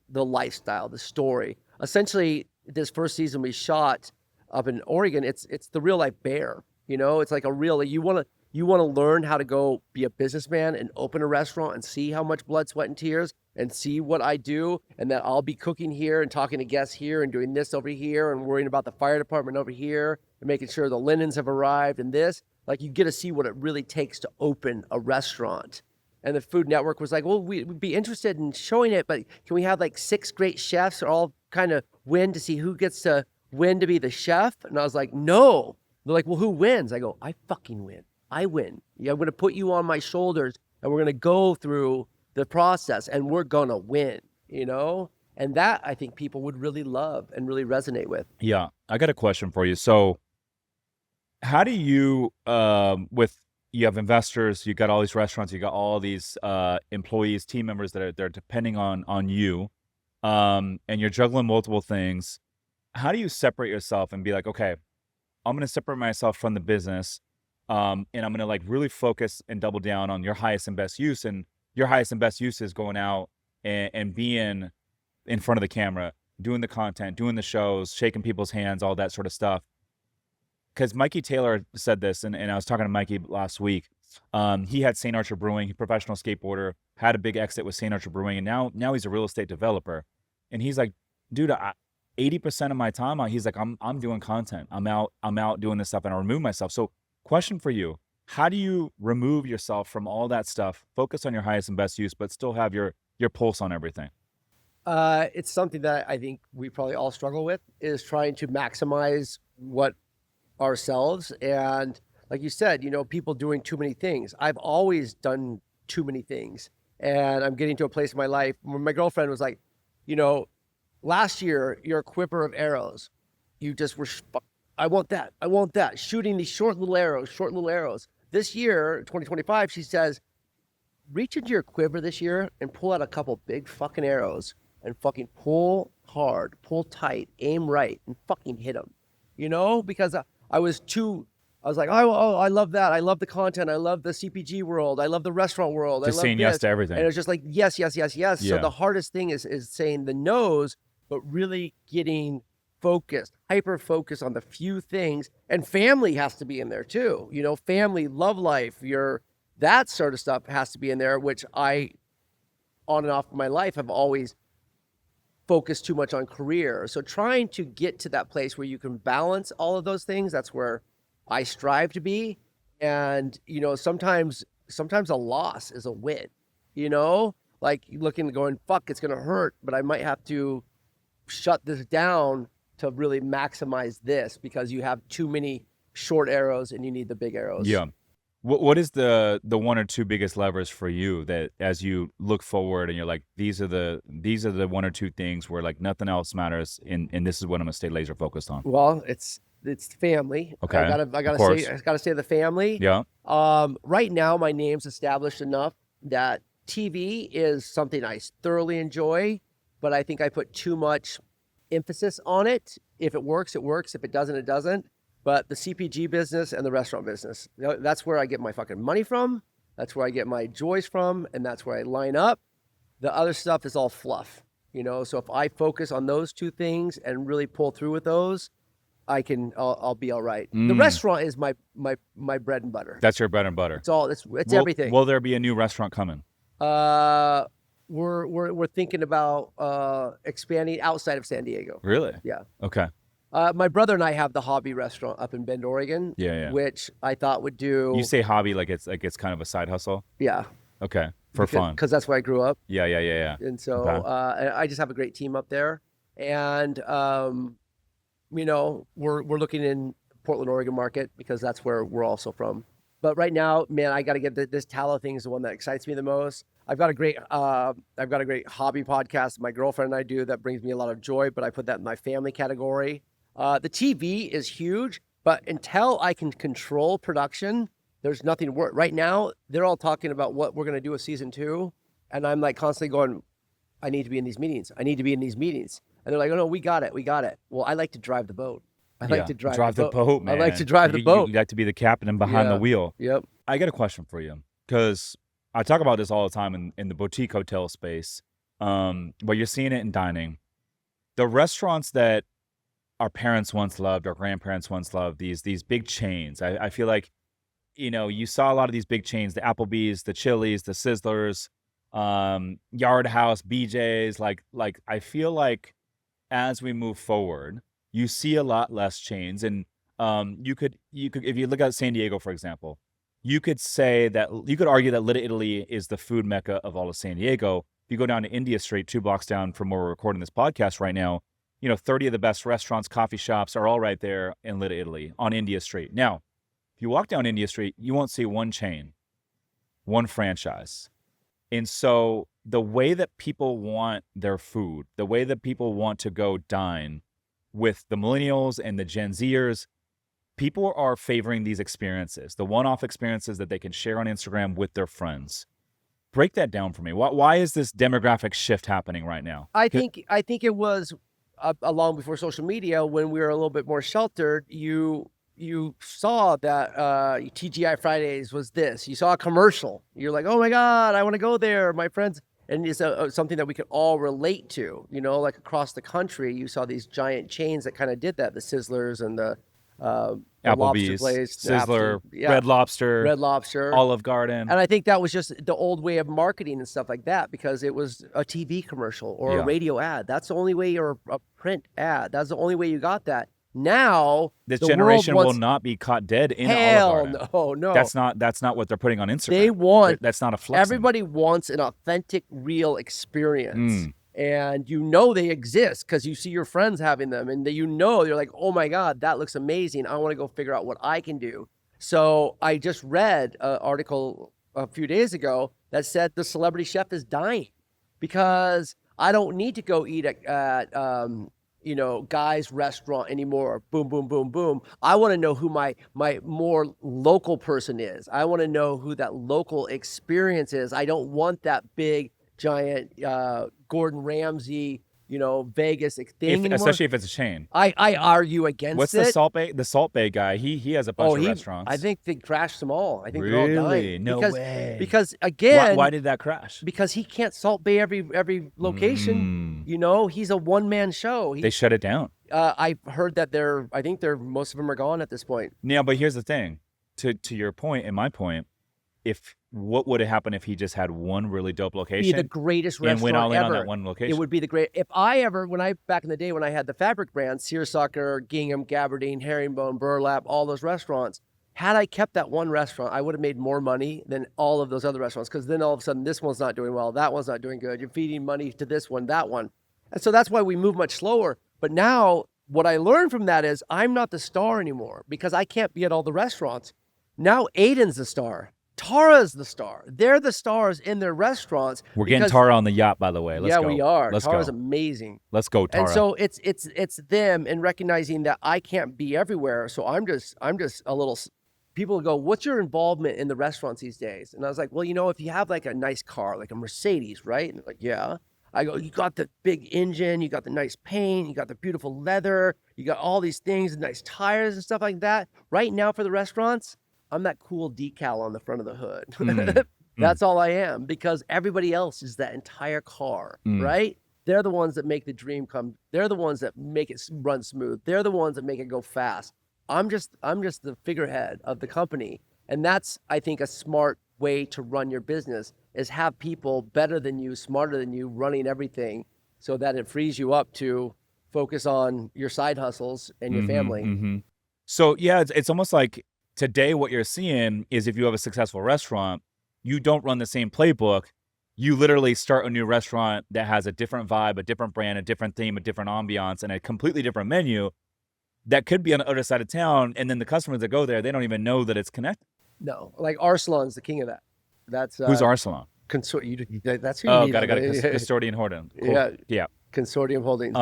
the lifestyle, the story. Essentially, this first season we shot up in Oregon, it's the real life bear. You know, it's like you want to learn how to go be a businessman and open a restaurant and see how much blood, sweat, and tears, and see what I do, and that I'll be cooking here and talking to guests here and doing this over here and worrying about the fire department over here and making sure the linens have arrived and this. Like, you get to see what it really takes to open a restaurant. And the Food Network was like, well, we'd be interested in showing it, but can we have like 6 great chefs that all kind of win to see who gets to win to be the chef? And I was like, no. They're like, well, who wins? I go, I fucking win. I win. Yeah, I'm going to put you on my shoulders and we're going to go through the process and we're going to win, you know? And that I think people would really love and really resonate with. Yeah. I got a question for you. So how do you, you have investors, you got all these restaurants, you got all these employees, team members that they're depending on you, and you're juggling multiple things. How do you separate yourself and be like, okay, I'm going to separate myself from the business, and I'm going to like really focus and double down on your highest and best use. And your highest and best use is going out and being in front of the camera, doing the content, doing the shows, shaking people's hands, all that sort of stuff. Because Mikey Taylor said this, and I was talking to Mikey last week. He had St. Archer Brewing, professional skateboarder, had a big exit with St. Archer Brewing, and now he's a real estate developer. And he's like, dude, 80% of my time, he's like, I'm doing content. I'm out doing this stuff, and I remove myself. So question for you, how do you remove yourself from all that stuff, focus on your highest and best use, but still have your pulse on everything? It's something that I think we probably all struggle with, is trying to maximize what ourselves. And like you said, you know, people doing too many things. I've always done too many things. And I'm getting to a place in my life where my girlfriend was like, last year, you're a quiver of arrows. You just were, I want that. Shooting these short little arrows. This year, 2025, she says, reach into your quiver this year and pull out a couple big fucking arrows and fucking pull hard, pull tight, aim right, and fucking hit them. Because I was like, oh, I love that. I love the content. I love the CPG world. I love the restaurant world. Just I love saying yes to everything. And it's just like, yes. Yeah. So the hardest thing is saying the no's, but really getting focused, hyper focused on the few things. And family has to be in there too. Family, love life, that sort of stuff has to be in there, which I, on and off in my life, have always focused too much on career. So trying to get to that place where you can balance all of those things, that's where I strive to be. And, sometimes a loss is a win, like looking and going, fuck, it's going to hurt, but I might have to shut this down to really maximize this because you have too many short arrows and you need the big arrows. Yeah. What is the one or two biggest levers for you that as you look forward and you're like, these are the one or two things where like nothing else matters and this is what I'm gonna stay laser focused on? Well, it's family. Okay. I gotta say the family. Yeah. Right now my name's established enough that TV is something I thoroughly enjoy, but I think I put too much emphasis on it. If it works, it works. If it doesn't, it doesn't. But the CPG business and the restaurant business, that's where I get my fucking money from. That's where I get my joys from. And that's where I line up. The other stuff is all fluff, So if I focus on those two things and really pull through with those, I'll be all right. The restaurant is my bread and butter. That's your bread and butter. It's everything. Will there be a new restaurant coming? We're thinking about expanding outside of San Diego. Really? Yeah. Okay. My brother and I have the Hobby restaurant up in Bend, Oregon. Yeah. Which I thought would do. You say hobby like it's kind of a side hustle? Yeah. Okay. For fun. Because that's where I grew up. Yeah. And so Okay. I just have a great team up there. And, we're looking in Portland, Oregon market because that's where we're also from. But right now, man, I got to get this tallow thing is the one that excites me the most. I've got a great hobby podcast my girlfriend and I do that brings me a lot of joy, but I put that in my family category. The TV is huge, but until I can control production, there's nothing work. Right now, they're all talking about what we're going to do with season 2. And I'm like constantly going, I need to be in these meetings. I need to be in these meetings. And they're like, oh no, we got it. Well, I like to drive the boat. I like to drive the boat, man. I like to drive the boat. You like to be the captain and behind the wheel. Yep. I got a question for you because I talk about this all the time in the boutique hotel space, but you're seeing it in dining. The restaurants that our parents once loved, our grandparents once loved, these big chains. I feel like, you saw a lot of these big chains, the Applebee's, the Chili's, the Sizzlers, Yard House, BJ's. Like I feel like as we move forward, you see a lot less chains. And you could if you look at San Diego, for example, you could argue that Little Italy is the food mecca of all of San Diego. If you go down to India Street, 2 blocks down from where we're recording this podcast right now, 30 of the best restaurants, coffee shops are all right there in Little Italy on India Street. Now, if you walk down India Street, you won't see one chain, one franchise. And so the way that people want their food, the way that people want to go dine with the millennials and the Gen Zers, people are favoring these experiences, the one-off experiences that they can share on Instagram with their friends. Break that down for me. Why is this demographic shift happening right now? I think it was long before social media when we were a little bit more sheltered. You saw that TGI Fridays was this. You saw a commercial. You're like, oh my God, I want to go there. My friends. And it's something that we could all relate to, like across the country. You saw these giant chains that kind of did that. The Sizzlers and the Applebee's, place, Sizzler, Red Lobster, Olive Garden. And I think that was just the old way of marketing and stuff like that because it was a TV commercial or a radio ad. That's the only way, or a print ad. That's the only way you got that. Now, this generation will not be caught dead in Olive Garden. No. That's not what they're putting on Instagram. That's not a flex. Everybody wants an authentic, real experience. And they exist because you see your friends having them and you're like, oh my God, that looks amazing. I want to go figure out what I can do. So I just read an article a few days ago that said the celebrity chef is dying because I don't need to go eat at Guy's restaurant anymore. Boom, boom, boom, boom. I want to know who my more local person is. I want to know who that local experience is. I don't want that big, giant Gordon Ramsay, Vegas thing anymore. Especially if it's a chain. I argue against What's it. The Salt Bay guy? He has a bunch of restaurants. I think they crashed them all. I think really? they're all dying. No way. Because again, why did that crash? Because he can't Salt Bay every location. He's a one-man show. They shut it down. I've heard that I think most of them are gone at this point. Yeah, but here's the thing. To your point and my point, what would have happened if he just had one really dope location? Be the greatest restaurant and went all in ever. on that one location. It would be the great. If back in the day when I had the fabric brands, Seersucker, Gingham, Gabardine, Herringbone, Burlap, all those restaurants, had I kept that one restaurant, I would have made more money than all of those other restaurants, because then all of a sudden this one's not doing well, that one's not doing good. You're feeding money to this one, that one. And so that's why we move much slower. But now what I learned from that is I'm not the star anymore because I can't be at all the restaurants. Now Aiden's the star. Tara's the star. They're the stars in their restaurants. We're getting Tara on the yacht, by the way. Let's go. We are. Let's Tara's go. amazing. Let's go, Tara. And so it's them, and recognizing that I can't be everywhere. So I'm just a little. People go, "What's your involvement in the restaurants these days?" And I was like, "Well, if you have like a nice car, like a Mercedes, right?" And they're like, "Yeah." I go, "You got the big engine, you got the nice paint, you got the beautiful leather, you got all these things, nice tires and stuff like that. Right now for the restaurants, I'm that cool decal on the front of the hood." That's all I am, because everybody else is that entire car, right? They're the ones that make the dream come. They're the ones that make it run smooth. They're the ones that make it go fast. I'm just the figurehead of the company. And that's, I think, a smart way to run your business, is have people better than you, smarter than you, running everything, so that it frees you up to focus on your side hustles and your family. So yeah, it's almost like today what you're seeing is, if you have a successful restaurant, you don't run the same playbook. You literally start a new restaurant that has a different vibe, a different brand, a different theme, a different ambiance, and a completely different menu that could be on the other side of town. And then the customers that go there, they don't even know that it's connected. No, like Arsalan's the king of that. That's Who's Arsalan? That's who you need. Got it. Custodian Holding. Cool. Yeah. Consortium Holdings.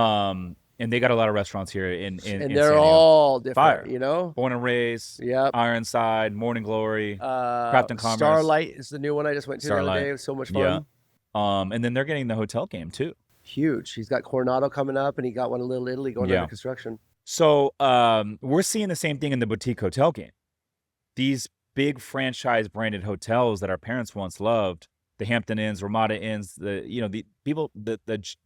And they got a lot of restaurants here in and they're all different, Fire. Born and Raised, Ironside, Morning Glory, Craft and Commerce. Starlight is the new one I just went to the other day. It was so much fun. Yeah. And then they're getting the hotel game too. Huge. He's got Coronado coming up, and he got one in Little Italy going under construction. So we're seeing the same thing in the boutique hotel game. These big franchise branded hotels that our parents once loved, the Hampton Inns, Ramada Inns, the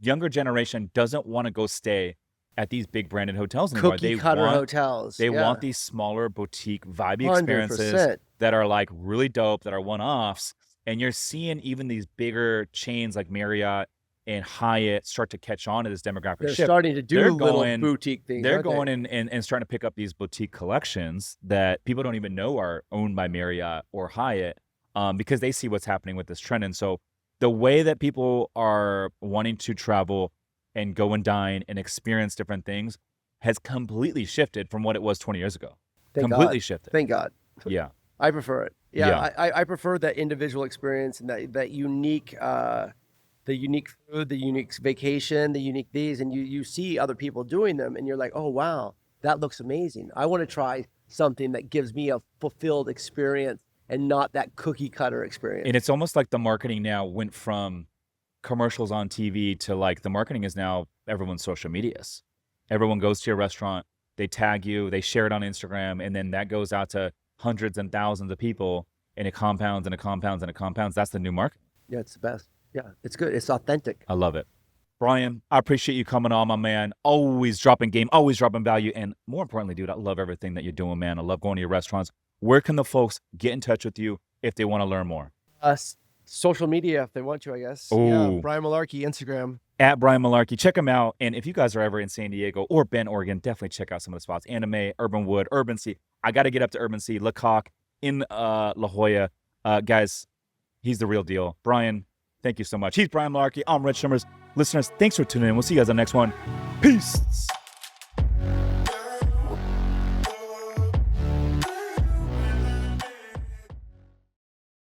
younger generation doesn't want to go stay at these big branded hotels anymore. Cookie cutter hotels. They want these smaller boutique vibey experiences 100%. that are like really dope, that are one-offs. And you're seeing even these bigger chains like Marriott and Hyatt start to catch on to this demographic They're shift. starting to do little boutique things. They're going and starting to pick up these boutique collections that people don't even know are owned by Marriott or Hyatt, because they see what's happening with this trend. And so the way that people are wanting to travel and go and dine and experience different things has completely shifted from what it was 20 years ago. Completely shifted. Thank God. Yeah. I prefer it. Yeah. I prefer that individual experience and that unique, the unique food, the unique vacation, the unique these, and you see other people doing them and you're like, oh, wow, that looks amazing. I want to try something that gives me a fulfilled experience and not that cookie cutter experience. And it's almost like the marketing now went from commercials on TV to like the marketing is now everyone's social medias. Everyone goes to your restaurant, they tag you, they share it on Instagram, and then that goes out to hundreds and thousands of people, and it compounds and it compounds and it compounds. That's the new market. Yeah, it's the best. Yeah, it's good. It's authentic. I love it. Brian, I appreciate you coming on, my man. Always dropping game, always dropping value. And more importantly, dude, I love everything that you're doing, man. I love going to your restaurants. Where can the folks get in touch with you if they want to learn more? Social media, if they want to, I guess. Ooh. Yeah, Brian Malarkey, Instagram. At Brian Malarkey. Check him out. And if you guys are ever in San Diego or Bend, Oregon, definitely check out some of the spots. Anime, Urban Wood, Urban Sea. I got to get up to Urban Sea, Lecoq, in La Jolla. Guys, he's the real deal. Brian, thank you so much. He's Brian Malarkey. I'm Rich Summers. Listeners, thanks for tuning in. We'll see you guys on the next one. Peace.